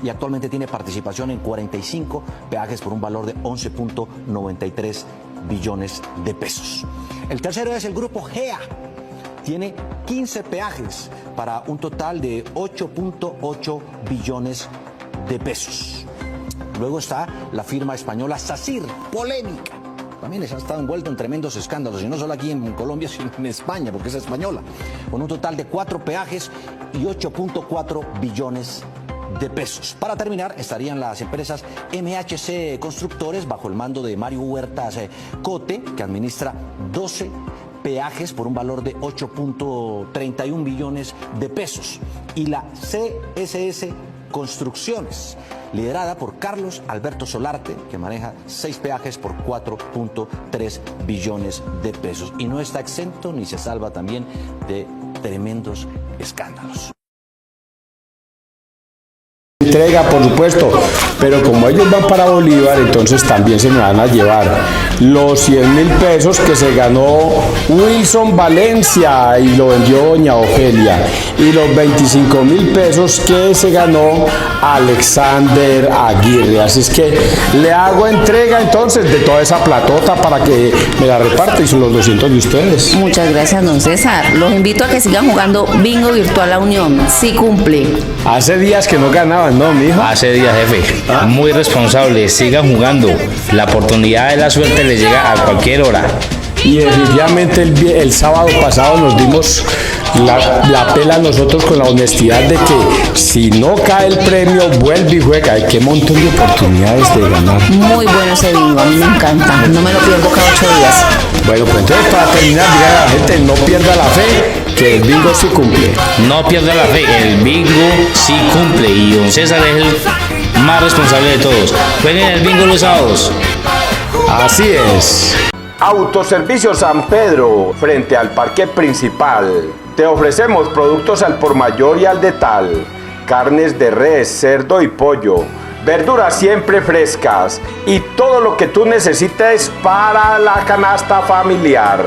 Y actualmente tiene participación en 45 peajes por un valor de 11.93 billones de pesos. El tercero es el grupo GEA. Tiene 15 peajes para un total de 8.8 billones de pesos. Luego está la firma española SACIR, polémica. También ha estado envuelto en tremendos escándalos, y no solo aquí en Colombia, sino en España, porque es española, con un total de 4 peajes y 8.4 billones de pesos. Para terminar, estarían las empresas MHC Constructores, bajo el mando de Mario Huertas Cote, que administra 12 peajes por un valor de 8.31 billones de pesos. Y la CSS Construcciones, liderada por Carlos Alberto Solarte, que maneja 6 peajes por 4.3 billones de pesos. Y no está exento ni se salva también de tremendos escándalos. Entrega, por supuesto, pero como ellos van para Bolívar, entonces también se me van a llevar los 100.000 pesos que se ganó Wilson Valencia y lo vendió doña Ofelia, y los 25.000 pesos que se ganó Alexander Aguirre. Así es que le hago entrega entonces de toda esa platota para que me la reparte, y son los 200 de ustedes. Muchas gracias, don César. Los invito a que sigan jugando Bingo Virtual La Unión. Sí cumple. Hace días que no ganaban, ¿no, mijo? Hace días, jefe. Muy responsable. Sigan jugando. La oportunidad de la suerte les llega a cualquier hora. Y definitivamente el sábado pasado nos dimos la pela nosotros con la honestidad de que si no cae el premio, vuelve y juega. Hay qué montón de oportunidades de ganar. Muy bueno ese bingo, a mí me encanta. No me lo pierdo cada 8 días. Bueno, pues entonces para terminar, digan a la gente, no pierda la fe, que el bingo sí cumple. No pierda la fe, el bingo sí cumple. Y don César es el más responsable de todos. Jueguen el bingo los sábados. Así es. Autoservicio San Pedro, frente al parque principal. Te ofrecemos productos al por mayor y al detal. Carnes de res, cerdo y pollo. Verduras siempre frescas. Y todo lo que tú necesites para la canasta familiar.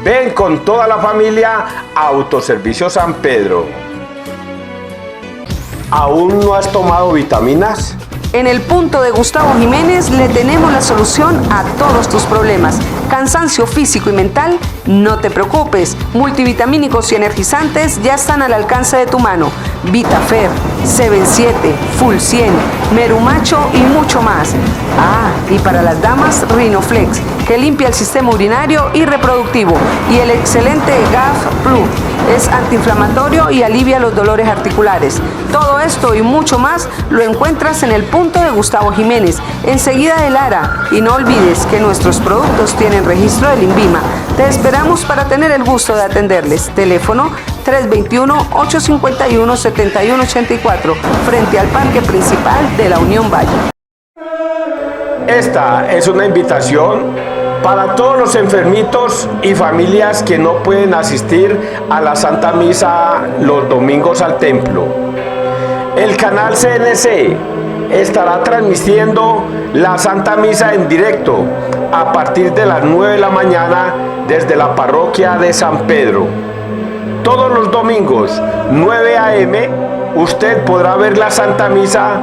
Ven con toda la familia a Autoservicio San Pedro. ¿Aún no has tomado vitaminas? En el punto de Gustavo Jiménez le tenemos la solución a todos tus problemas. Cansancio físico y mental, no te preocupes. Multivitamínicos y energizantes ya están al alcance de tu mano. Vitafer, C7, Full 100, Merumacho y mucho más. Ah, y para las damas, Rinoflex, que limpia el sistema urinario y reproductivo. Y el excelente GAF Plus, es antiinflamatorio y alivia los dolores articulares. Todo esto y mucho más lo encuentras en el punto de Gustavo Jiménez, enseguida de Lara. Y no olvides que nuestros productos tienen registro del INVIMA. Te esperamos para tener el gusto de atenderles. Teléfono 321-851-7184, frente al parque principal de la Unión Valle. Esta es una invitación para todos los enfermitos y familias que no pueden asistir a la Santa Misa los domingos al templo. El canal CNC estará transmitiendo la Santa Misa en directo a partir de las 9 de la mañana desde la parroquia de San Pedro. Todos los domingos, 9 a.m., usted podrá ver la Santa Misa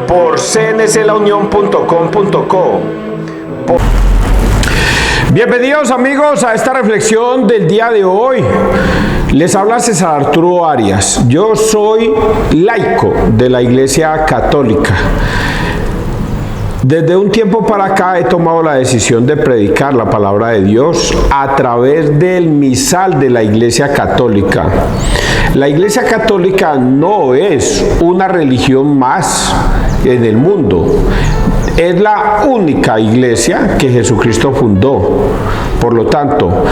por cnclaunion.com.co. Bienvenidos amigos a esta reflexión del día de hoy. Les habla César Arturo Arias. Yo soy laico de la Iglesia Católica. Desde un tiempo para acá he tomado la decisión de predicar la palabra de Dios a través del misal de la Iglesia Católica. La Iglesia Católica no es una religión más en el mundo. Es la única iglesia que Jesucristo fundó. Por lo tanto,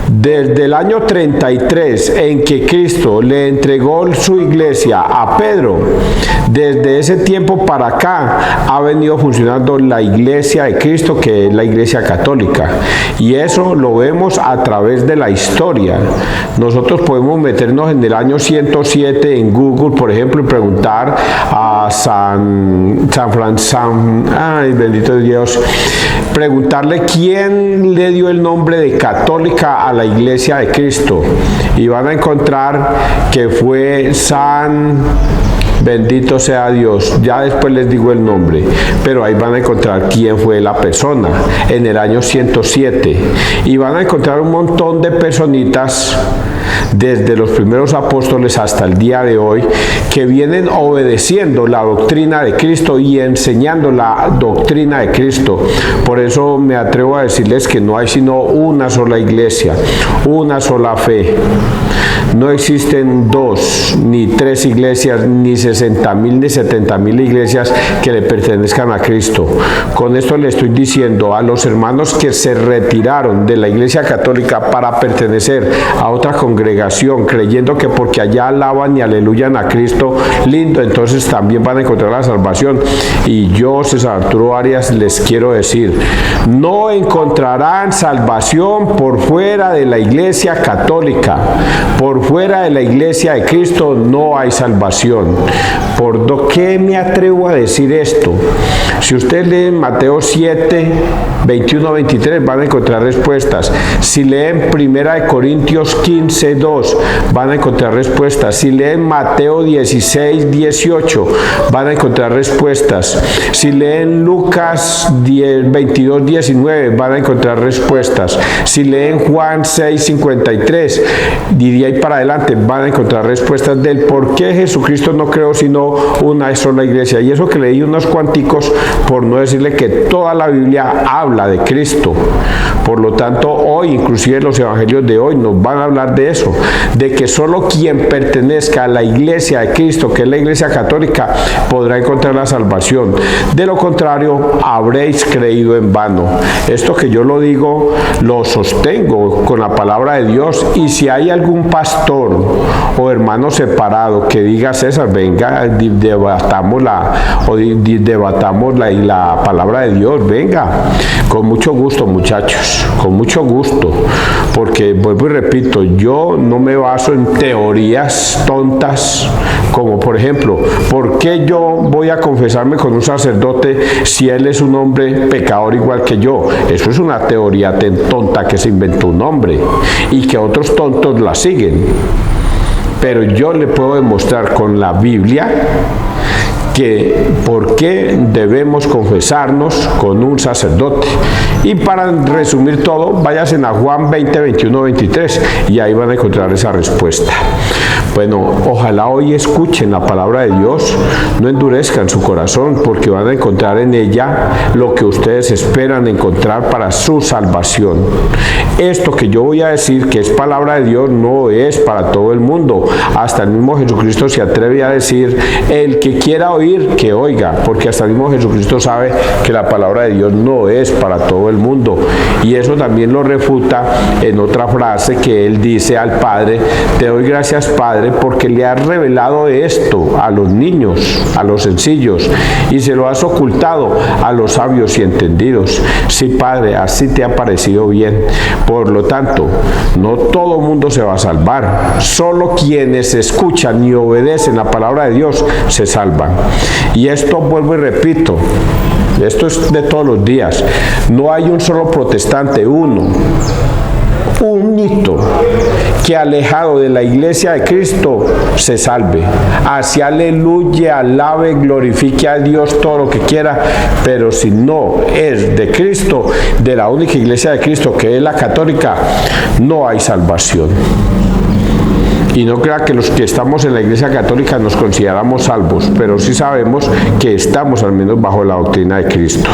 desde el año 33 en que Cristo le entregó su iglesia a Pedro, desde ese tiempo para acá ha venido funcionando la iglesia de Cristo, que es la Iglesia Católica. Y eso lo vemos a través de la historia. Nosotros podemos meternos en el año 107 en Google, por ejemplo, y preguntar a ay, bendito Dios, preguntarle quién le dio el nombre de católica a la Iglesia de Cristo, y van a encontrar que fue San... Bendito sea Dios, ya después les digo el nombre, pero ahí van a encontrar quién fue la persona en el año 107, y van a encontrar un montón de personitas desde los primeros apóstoles hasta el día de hoy que vienen obedeciendo la doctrina de Cristo y enseñando la doctrina de Cristo. Por eso me atrevo a decirles que no hay sino una sola iglesia, una sola fe. No existen 2 ni 3 iglesias, ni 60,000 ni 70,000 iglesias que le pertenezcan a Cristo. Con esto le estoy diciendo a los hermanos que se retiraron de la Iglesia Católica para pertenecer a otra congregación, creyendo que porque allá alaban y aleluyan a Cristo, lindo, entonces también van a encontrar la salvación. Y yo, César Arturo Arias, les quiero decir, no encontrarán salvación por fuera de la Iglesia Católica. Por fuera de la Iglesia de Cristo no hay salvación. ¿Por qué me atrevo a decir esto? Si usted lee Mateo 7, 21-23, van a encontrar respuestas. Si leen 1 Corintios 15, 2, van a encontrar respuestas. Si leen Mateo 16, 18, van a encontrar respuestas. Si leen Lucas 22, 19, van a encontrar respuestas. Si leen Juan 6, 53, diría y para adelante, van a encontrar respuestas del por qué Jesucristo no creó sino una sola iglesia. Y eso que leí unos cuanticos, por no decirle que toda la Biblia habla de Cristo. Por lo tanto, hoy, inclusive los evangelios de hoy, nos van a hablar de eso, de que solo quien pertenezca a la Iglesia de Cristo, que es la Iglesia Católica, podrá encontrar la salvación. De lo contrario, habréis creído en vano. Esto que yo lo digo, lo sostengo con la palabra de Dios, y si hay algún pastor pastor o hermano separado que diga: César, venga, debatámosla y la palabra de Dios, venga, con mucho gusto, muchachos, con mucho gusto, porque vuelvo y repito, yo no me baso en teorías tontas, como por ejemplo, ¿por qué yo voy a confesarme con un sacerdote si él es un hombre pecador igual que yo? Eso es una teoría tonta que se inventó un hombre y que otros tontos la siguen. Pero yo le puedo demostrar con la Biblia que por qué debemos confesarnos con un sacerdote. Y para resumir todo, váyanse a Juan 20, 21, 23 y ahí van a encontrar esa respuesta. Bueno, ojalá hoy escuchen la palabra de Dios, no endurezcan su corazón, porque van a encontrar en ella lo que ustedes esperan encontrar para su salvación. Esto que yo voy a decir, que es palabra de Dios, no es para todo el mundo. Hasta el mismo Jesucristo se atreve a decir: el que quiera oír, que oiga, porque hasta el mismo Jesucristo sabe que la palabra de Dios no es para todo el mundo. Y eso también lo refuta en otra frase que él dice al Padre: te doy gracias, Padre, porque le has revelado esto a los niños, a los sencillos, y se lo has ocultado a los sabios y entendidos. Sí, Padre, así te ha parecido bien. Por lo tanto, no todo mundo se va a salvar, solo quienes escuchan y obedecen la palabra de Dios se salvan. Y esto, vuelvo y repito, esto es de todos los días. No hay un solo protestante, un hito, que alejado de la iglesia de Cristo se salve. Así aleluya, alabe, glorifique a Dios todo lo que quiera, pero si no es de Cristo, de la única iglesia de Cristo, que es la católica, no hay salvación. Y no crea que los que estamos en la Iglesia Católica nos consideramos salvos, pero sí sabemos que estamos al menos bajo la doctrina de Cristo.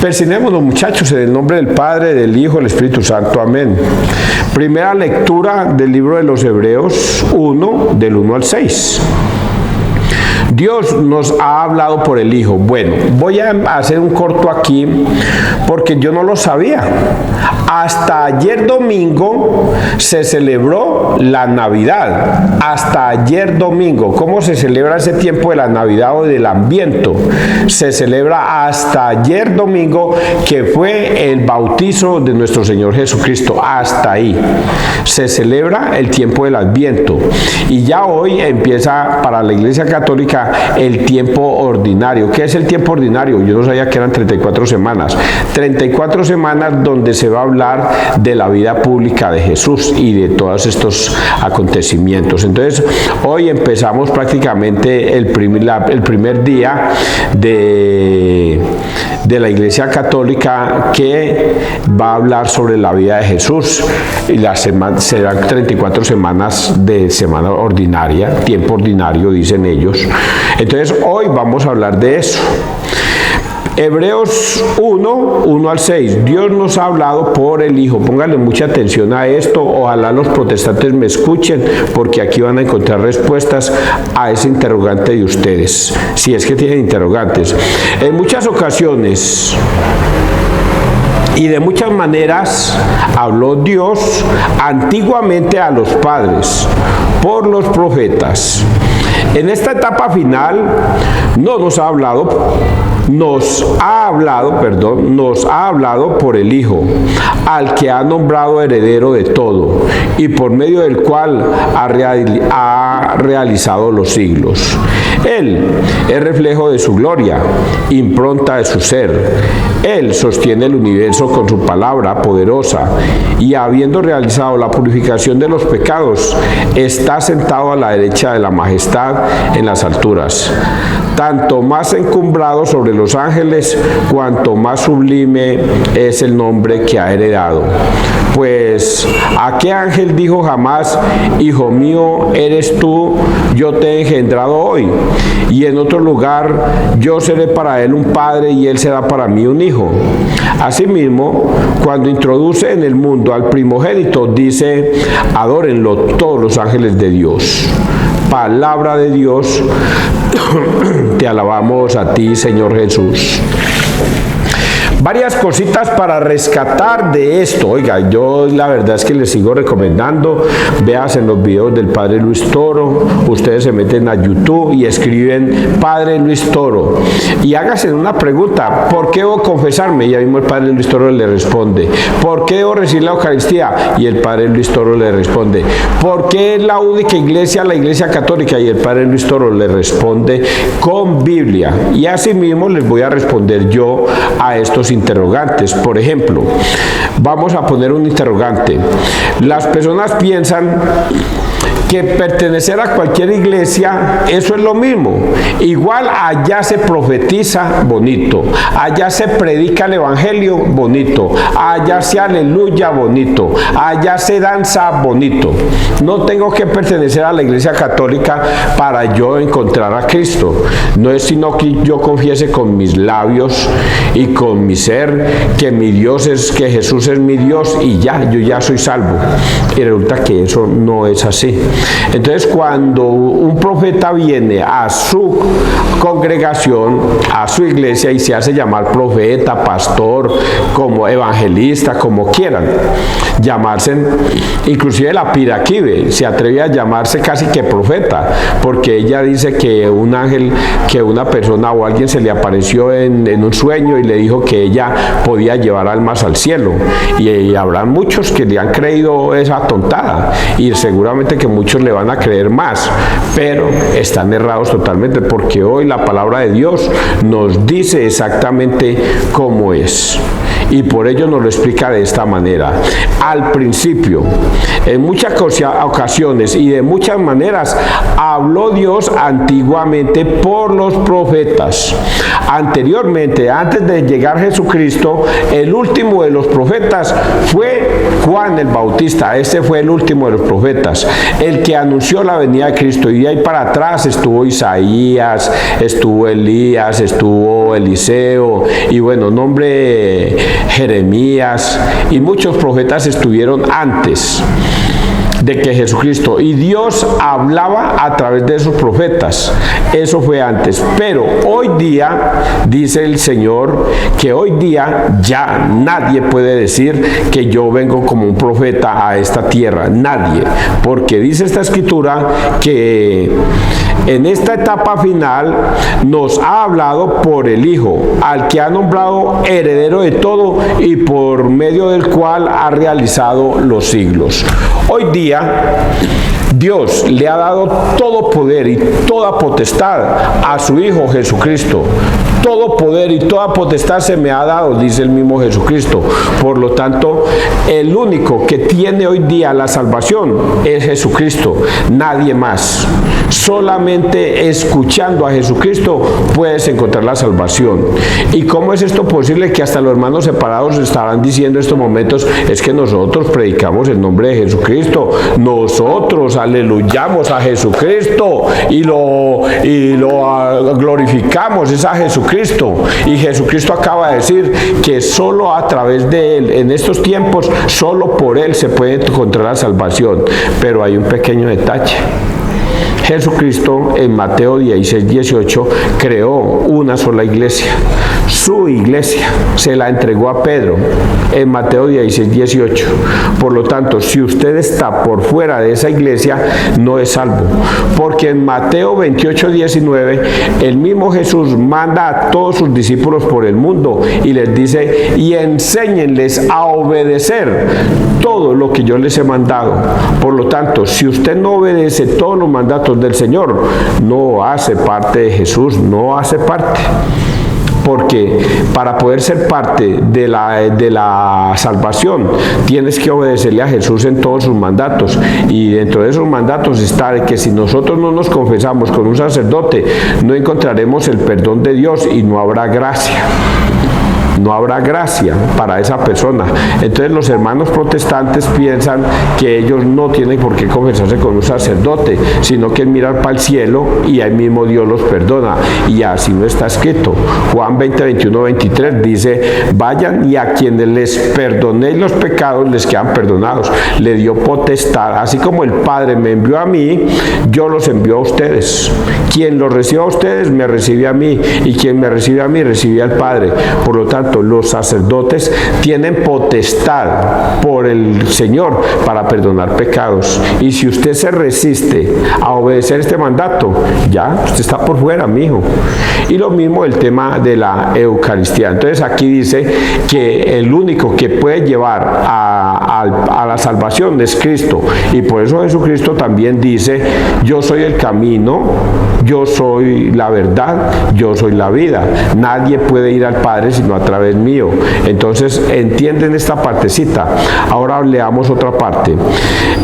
Persignémonos, muchachos, en el nombre del Padre, del Hijo, del Espíritu Santo. Amén. Primera lectura del libro de los Hebreos 1, del 1 al 6. Dios nos ha hablado por el Hijo. Bueno, voy a hacer un corto aquí porque yo no lo sabía. Hasta ayer domingo se celebró la Navidad. Hasta ayer domingo. ¿Cómo se celebra ese tiempo de la Navidad o del Adviento? Se celebra hasta ayer domingo, que fue el bautizo de nuestro Señor Jesucristo. Hasta ahí se celebra el tiempo del Adviento. Y ya hoy empieza para la Iglesia Católica el tiempo ordinario. ¿Qué es el tiempo ordinario? Yo no sabía que eran 34 semanas. 34 semanas donde se va a hablar de la vida pública de Jesús y de todos estos acontecimientos. Entonces, hoy empezamos prácticamente el primer día de la Iglesia Católica, que va a hablar sobre la vida de Jesús. Y serán 34 semanas de semana ordinaria, tiempo ordinario, dicen ellos. Entonces, hoy vamos a hablar de eso. Hebreos 1 al 6. Dios nos ha hablado por el Hijo. Pónganle mucha atención a esto. Ojalá los protestantes me escuchen, porque aquí van a encontrar respuestas a ese interrogante de ustedes, si es que tienen interrogantes. En muchas ocasiones y de muchas maneras habló Dios antiguamente a los padres por los profetas. En esta etapa final no nos ha hablado por el Hijo, al que ha nombrado heredero de todo y por medio del cual ha realizado los siglos. Él es reflejo de su gloria, impronta de su ser. Él sostiene el universo con su palabra poderosa y, habiendo realizado la purificación de los pecados, está sentado a la derecha de la majestad en las alturas, tanto más encumbrado sobre los ángeles, cuanto más sublime es el nombre que ha heredado. Pues, ¿a qué ángel dijo jamás: Hijo mío eres tú, yo te he engendrado hoy? Y en otro lugar: yo seré para él un padre y él será para mí un hijo. Asimismo, cuando introduce en el mundo al primogénito, dice: adórenlo todos los ángeles de Dios. Palabra de Dios, te alabamos a ti, Señor Jesús. Varias cositas para rescatar de esto. Oiga, yo la verdad es que les sigo recomendando, veas en los videos del Padre Luis Toro, ustedes se meten a YouTube y escriben Padre Luis Toro y háganse una pregunta: ¿por qué debo confesarme? Y ya mismo el Padre Luis Toro le responde. ¿Por qué debo recibir la Eucaristía? Y el Padre Luis Toro le responde. ¿Por qué es la única iglesia la Iglesia Católica? Y el Padre Luis Toro le responde con Biblia. Y así mismo les voy a responder yo a estos interrogantes. Por ejemplo, vamos a poner un interrogante. Las personas piensan que pertenecer a cualquier iglesia, eso es lo mismo. Igual allá se profetiza bonito, allá se predica el evangelio bonito, allá se aleluya bonito, allá se danza bonito. No tengo que pertenecer a la Iglesia Católica para yo encontrar a Cristo. No es sino que yo confiese con mis labios y con mi ser que mi Dios es, que Jesús es mi Dios y ya, yo ya soy salvo. Y resulta que eso no es así. Entonces, cuando un profeta viene a su congregación, a su iglesia, y se hace llamar profeta, pastor, como evangelista, como quieran llamarse, inclusive la Piraquive se atreve a llamarse casi que profeta, porque ella dice que un ángel, que una persona o alguien se le apareció en un sueño y le dijo que ella podía llevar almas al cielo, y habrá muchos que le han creído esa tontada, y seguramente que muchos le van a creer más, pero están errados totalmente, porque hoy la palabra de Dios nos dice exactamente cómo es, y por ello nos lo explica de esta manera. Al principio, en muchas ocasiones y de muchas maneras, habló Dios antiguamente por los profetas. Anteriormente, antes de llegar Jesucristo, el último de los profetas fue Juan el Bautista. Ese fue el último de los profetas, el que anunció la venida de Cristo, y de ahí para atrás estuvo Isaías, estuvo Elías, estuvo Eliseo, y bueno, nombre Jeremías, y muchos profetas estuvieron antes de que Jesucristo, y Dios hablaba a través de esos profetas. Eso fue antes, pero hoy día dice el Señor que hoy día ya nadie puede decir que yo vengo como un profeta a esta tierra, nadie, porque dice esta escritura que en esta etapa final nos ha hablado por el Hijo, al que ha nombrado heredero de todo y por medio del cual ha realizado los siglos. Hoy día Dios le ha dado todo poder y toda potestad a su Hijo Jesucristo. Todo poder y toda potestad se me ha dado, dice el mismo Jesucristo. Por lo tanto, el único que tiene hoy día la salvación es Jesucristo, nadie más. Solamente escuchando a Jesucristo puedes encontrar la salvación. ¿Y cómo es esto posible? Que hasta los hermanos separados estarán diciendo en estos momentos: es que nosotros predicamos el nombre de Jesucristo, nosotros aleluyamos a Jesucristo y lo glorificamos, es a Jesucristo. Y Jesucristo acaba de decir que solo a través de Él, en estos tiempos, solo por Él se puede encontrar la salvación. Pero hay un pequeño detalle. Jesucristo en Mateo 16, 18 creó una sola iglesia. Su iglesia se la entregó a Pedro en Mateo 16, 18. Por lo tanto, si usted está por fuera de esa iglesia, no es salvo. Porque en Mateo 28, 19, el mismo Jesús manda a todos sus discípulos por el mundo y les dice: y enséñenles a obedecer todo lo que yo les he mandado. Por lo tanto, si usted no obedece todos los mandatos del Señor, no hace parte de Jesús, no hace parte. Porque para poder ser parte de la salvación tienes que obedecerle a Jesús en todos sus mandatos, y dentro de esos mandatos está de que si nosotros no nos confesamos con un sacerdote, no encontraremos el perdón de Dios y no habrá gracia. No habrá gracia para esa persona. Entonces los hermanos protestantes piensan que ellos no tienen por qué confesarse con un sacerdote, sino que mirar para el cielo y ahí mismo Dios los perdona, y así no está escrito. Juan 20, 21, 23 dice: vayan y a quienes les perdonéis los pecados les quedan perdonados. Le dio potestad, así como el Padre me envió a mí, yo los envío a ustedes. Quien los reciba a ustedes me recibe a mí, y quien me recibe a mí recibe al Padre. Por lo tanto, Santo, los sacerdotes tienen potestad por el Señor para perdonar pecados. Y si usted se resiste a obedecer este mandato, ya usted está por fuera, mijo. Y lo mismo el tema de la Eucaristía. Entonces aquí dice que el único que puede llevar a la salvación es Cristo. Y por eso Jesucristo también dice: yo soy el camino, yo soy la verdad, yo soy la vida. Nadie puede ir al Padre sino a través mío. Entonces, ¿entienden esta partecita? Ahora leamos otra parte.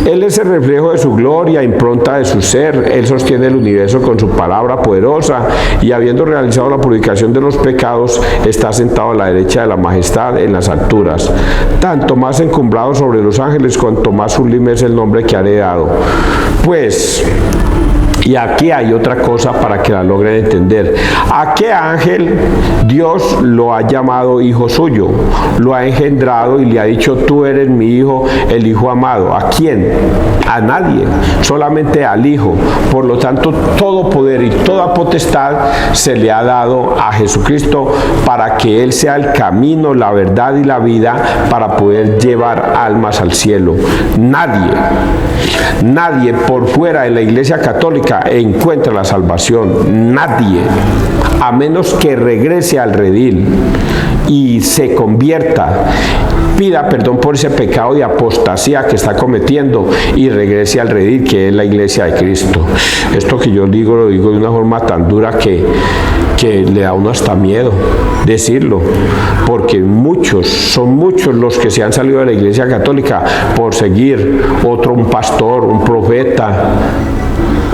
Él es el reflejo de su gloria, impronta de su ser. Él sostiene el universo con su palabra poderosa, y habiendo realizado la purificación de los pecados, está sentado a la derecha de la majestad en las alturas. Tanto más encumbrado sobre los ángeles, cuanto más sublime es el nombre que ha heredado. Pues, y aquí hay otra cosa para que la logren entender. ¿A qué ángel Dios lo ha llamado hijo suyo? Lo ha engendrado y le ha dicho: tú eres mi hijo, el hijo amado. ¿A quién? A nadie, solamente al Hijo. Por lo tanto, todo poder y toda potestad se le ha dado a Jesucristo para que Él sea el camino, la verdad y la vida, para poder llevar almas al cielo. Nadie por fuera de la Iglesia Católica encuentra la salvación. Nadie, a menos que regrese al redil y se convierta, pida perdón por ese pecado de apostasía que está cometiendo y regrese al redil, que es la Iglesia de Cristo. Esto que yo digo, lo digo de una forma tan dura que le da a uno hasta miedo decirlo, porque son muchos los que se han salido de la Iglesia Católica por seguir un pastor, un profeta,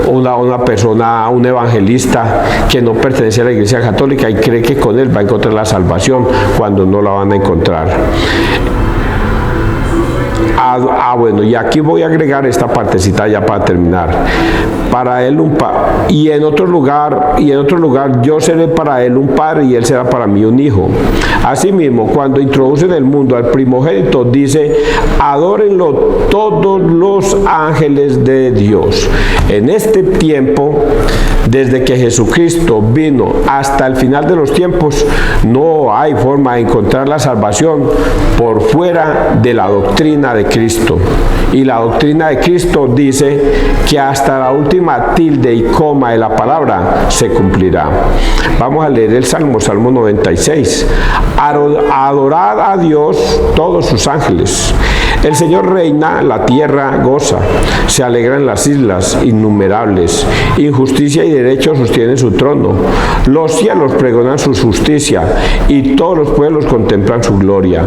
una persona, un evangelista que no pertenece a la Iglesia Católica, y cree que con él va a encontrar la salvación cuando no la van a encontrar. Bueno, y aquí voy a agregar esta partecita ya para terminar. Para él y en otro lugar yo seré para él un padre y él será para mí un hijo. Asimismo, cuando introduce en el mundo al primogénito, dice: adórenlo todos los ángeles de Dios. En este tiempo, desde que Jesucristo vino hasta el final de los tiempos, no hay forma de encontrar la salvación por fuera de la doctrina de Cristo. Y la doctrina de Cristo dice que hasta la última tilde y coma de la palabra se cumplirá. Vamos a leer el Salmo 96. Adorad a Dios todos sus ángeles. El Señor reina, la tierra goza, se alegran las islas innumerables. Injusticia y derecho sostienen su trono. Los cielos pregonan su justicia y todos los pueblos contemplan su gloria.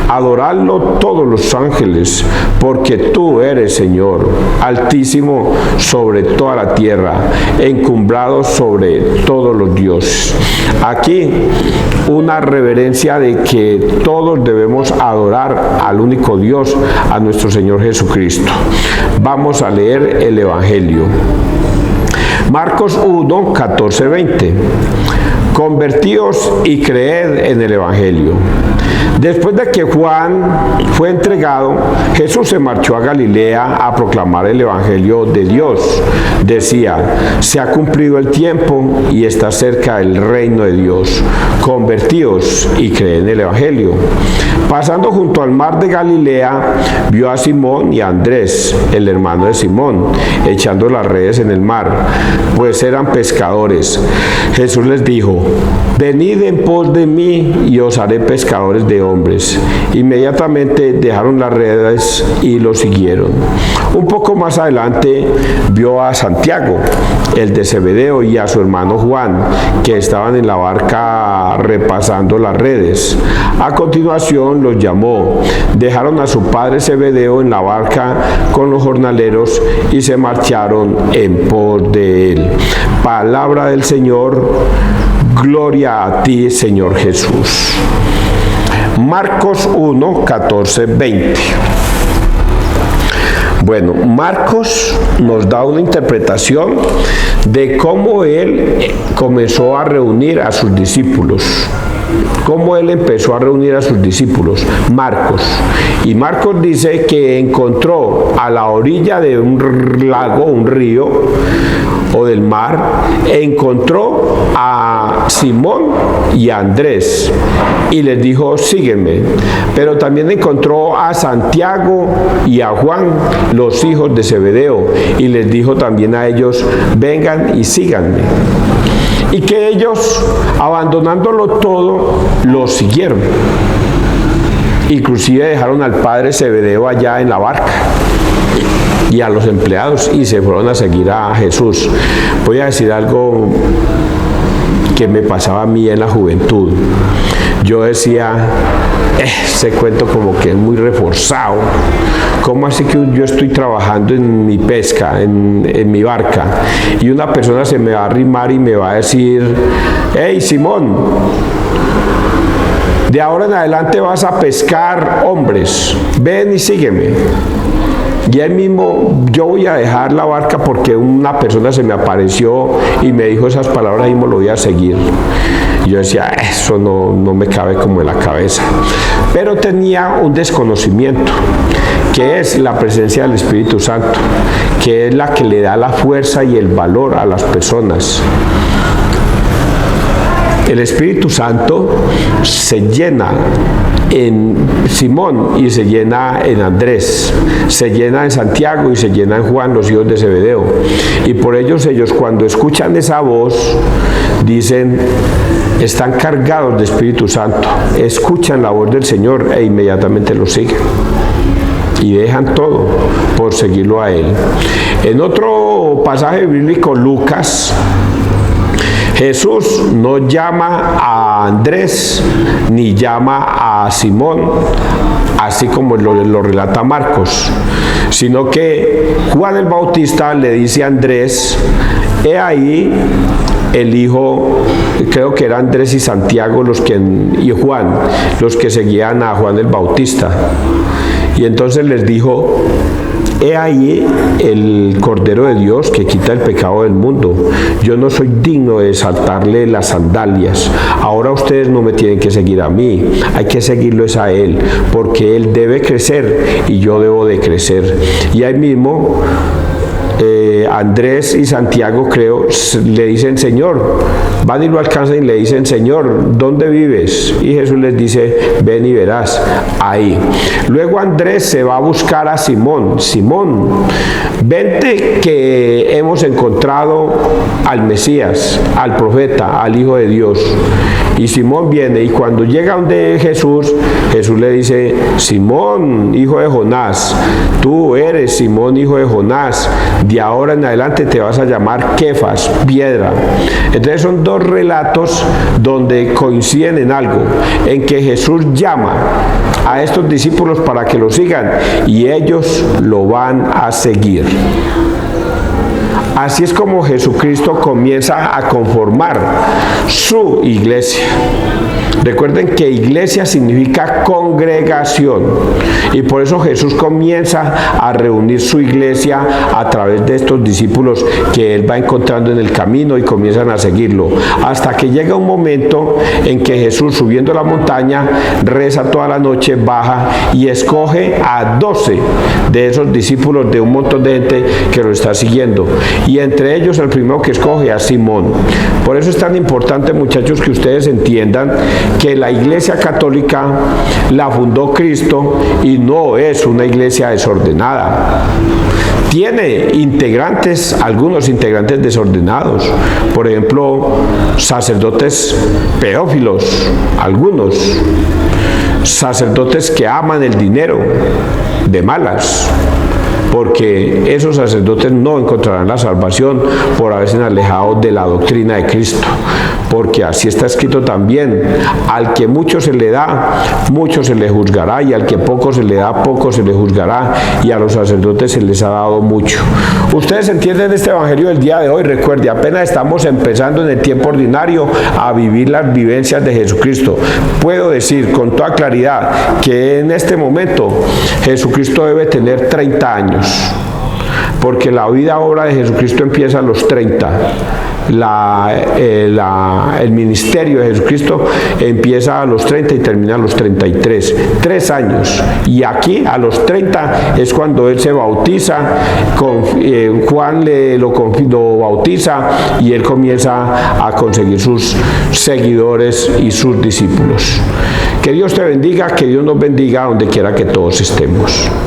Adoradlo todos los ángeles, porque tú eres Señor, altísimo sobre toda la tierra, encumbrado sobre todos los dioses. Aquí una reverencia de que todos debemos adorar al único Dios, a nuestro Señor Jesucristo. Vamos a leer el Evangelio. Marcos 1, 14, 20. Convertíos y creed en el Evangelio. Después de que Juan fue entregado, Jesús se marchó a Galilea a proclamar el Evangelio de Dios. Decía: se ha cumplido el tiempo y está cerca el reino de Dios. Convertíos y creed en el Evangelio. Pasando junto al mar de Galilea, vio a Simón y a Andrés, el hermano de Simón, echando las redes en el mar, pues eran pescadores. Jesús les dijo: venid en pos de mí y os haré pescadores de hombres. Inmediatamente dejaron las redes y lo siguieron. Un poco más adelante vio a Santiago, el de Zebedeo, y a su hermano Juan, que estaban en la barca repasando las redes. A continuación los llamó. Dejaron a su padre Zebedeo en la barca con los jornaleros y se marcharon en pos de él. Palabra del Señor. Gloria a ti, Señor Jesús. Marcos 1, 14, 20. Bueno, Marcos nos da una interpretación de cómo él comenzó a reunir a sus discípulos. cómo él empezó a reunir a sus discípulos, Marcos. Y Marcos dice que encontró a la orilla de un lago, un río o del mar, encontró a Simón y a Andrés y les dijo: sígueme. Pero también encontró a Santiago y a Juan, los hijos de Zebedeo, y les dijo también a ellos: vengan y síganme. Y que ellos, abandonándolo todo, los siguieron. Inclusive dejaron al padre Zebedeo allá en la barca y a los empleados y se fueron a seguir a Jesús. Voy a decir algo que me pasaba a mí en la juventud. Yo decía, ese cuento como que es muy reforzado. ¿Cómo así que yo estoy trabajando en mi pesca, en mi barca, y una persona se me va a arrimar y me va a decir: hey, Simón, de ahora en adelante vas a pescar hombres, ven y sígueme? Y ahí mismo yo voy a dejar la barca porque una persona se me apareció y me dijo esas palabras, y mismo lo voy a seguir. Y yo decía, eso no me cabe como en la cabeza. Pero tenía un desconocimiento, que es la presencia del Espíritu Santo, que es la que le da la fuerza y el valor a las personas. El Espíritu Santo se llena en Simón y se llena en Andrés, se llena en Santiago y se llena en Juan, los hijos de Zebedeo. Y por ellos cuando escuchan esa voz, dicen, están cargados de Espíritu Santo, escuchan la voz del Señor e inmediatamente lo siguen. Y dejan todo por seguirlo a Él. En otro pasaje bíblico, Lucas, Jesús no llama a Andrés ni llama a Simón, así como lo relata Marcos, sino que Juan el Bautista le dice a Andrés: he ahí el hijo, creo que eran Andrés y Santiago y Juan, los que seguían a Juan el Bautista. Y entonces les dijo: he ahí el Cordero de Dios que quita el pecado del mundo. Yo no soy digno de desatarle las sandalias. Ahora ustedes no me tienen que seguir a mí, hay que seguirlo es a Él, porque Él debe crecer y yo debo de crecer. Y ahí mismo Andrés y Santiago, creo, le dicen: Señor, van y lo alcanzan y le dicen: Señor, ¿dónde vives? Y Jesús les dice: ven y verás ahí. Luego Andrés se va a buscar a Simón. Simón, vente que hemos encontrado al Mesías, al profeta, al Hijo de Dios. Y Simón viene, y cuando llega donde Jesús, Jesús le dice: Simón, hijo de Jonás, tú eres Simón, hijo de Jonás, de ahora en adelante te vas a llamar Kefas, piedra. Entonces son dos relatos donde coinciden en algo, en que Jesús llama a estos discípulos para que lo sigan y ellos lo van a seguir. Así es como Jesucristo comienza a conformar su iglesia. Recuerden que iglesia significa congregación, y por eso Jesús comienza a reunir su iglesia a través de estos discípulos que Él va encontrando en el camino y comienzan a seguirlo, hasta que llega un momento en que Jesús, subiendo la montaña, reza toda la noche, baja y escoge a 12 de esos discípulos de un montón de gente que lo está siguiendo, y entre ellos el primero que escoge a Simón. Por eso es tan importante, muchachos, que ustedes entiendan que la Iglesia Católica la fundó Cristo y no es una iglesia desordenada. Tiene integrantes, algunos integrantes desordenados, por ejemplo, sacerdotes pedófilos, algunos sacerdotes que aman el dinero de malas, porque esos sacerdotes no encontrarán la salvación por haberse alejado de la doctrina de Cristo, porque así está escrito también: al que mucho se le da, mucho se le juzgará, y al que poco se le da, poco se le juzgará, y a los sacerdotes se les ha dado mucho. Ustedes entienden este evangelio del día de hoy. Recuerde, apenas estamos empezando en el tiempo ordinario a vivir las vivencias de Jesucristo. Puedo decir con toda claridad que en este momento Jesucristo debe tener 30 años, porque la vida obra de Jesucristo empieza a los 30. el ministerio de Jesucristo empieza a los 30 y termina a los 33, 3 años. Y aquí a los 30 es cuando él se bautiza, Juan lo bautiza y él comienza a conseguir sus seguidores y sus discípulos. Que Dios te bendiga, que Dios nos bendiga donde quiera que todos estemos.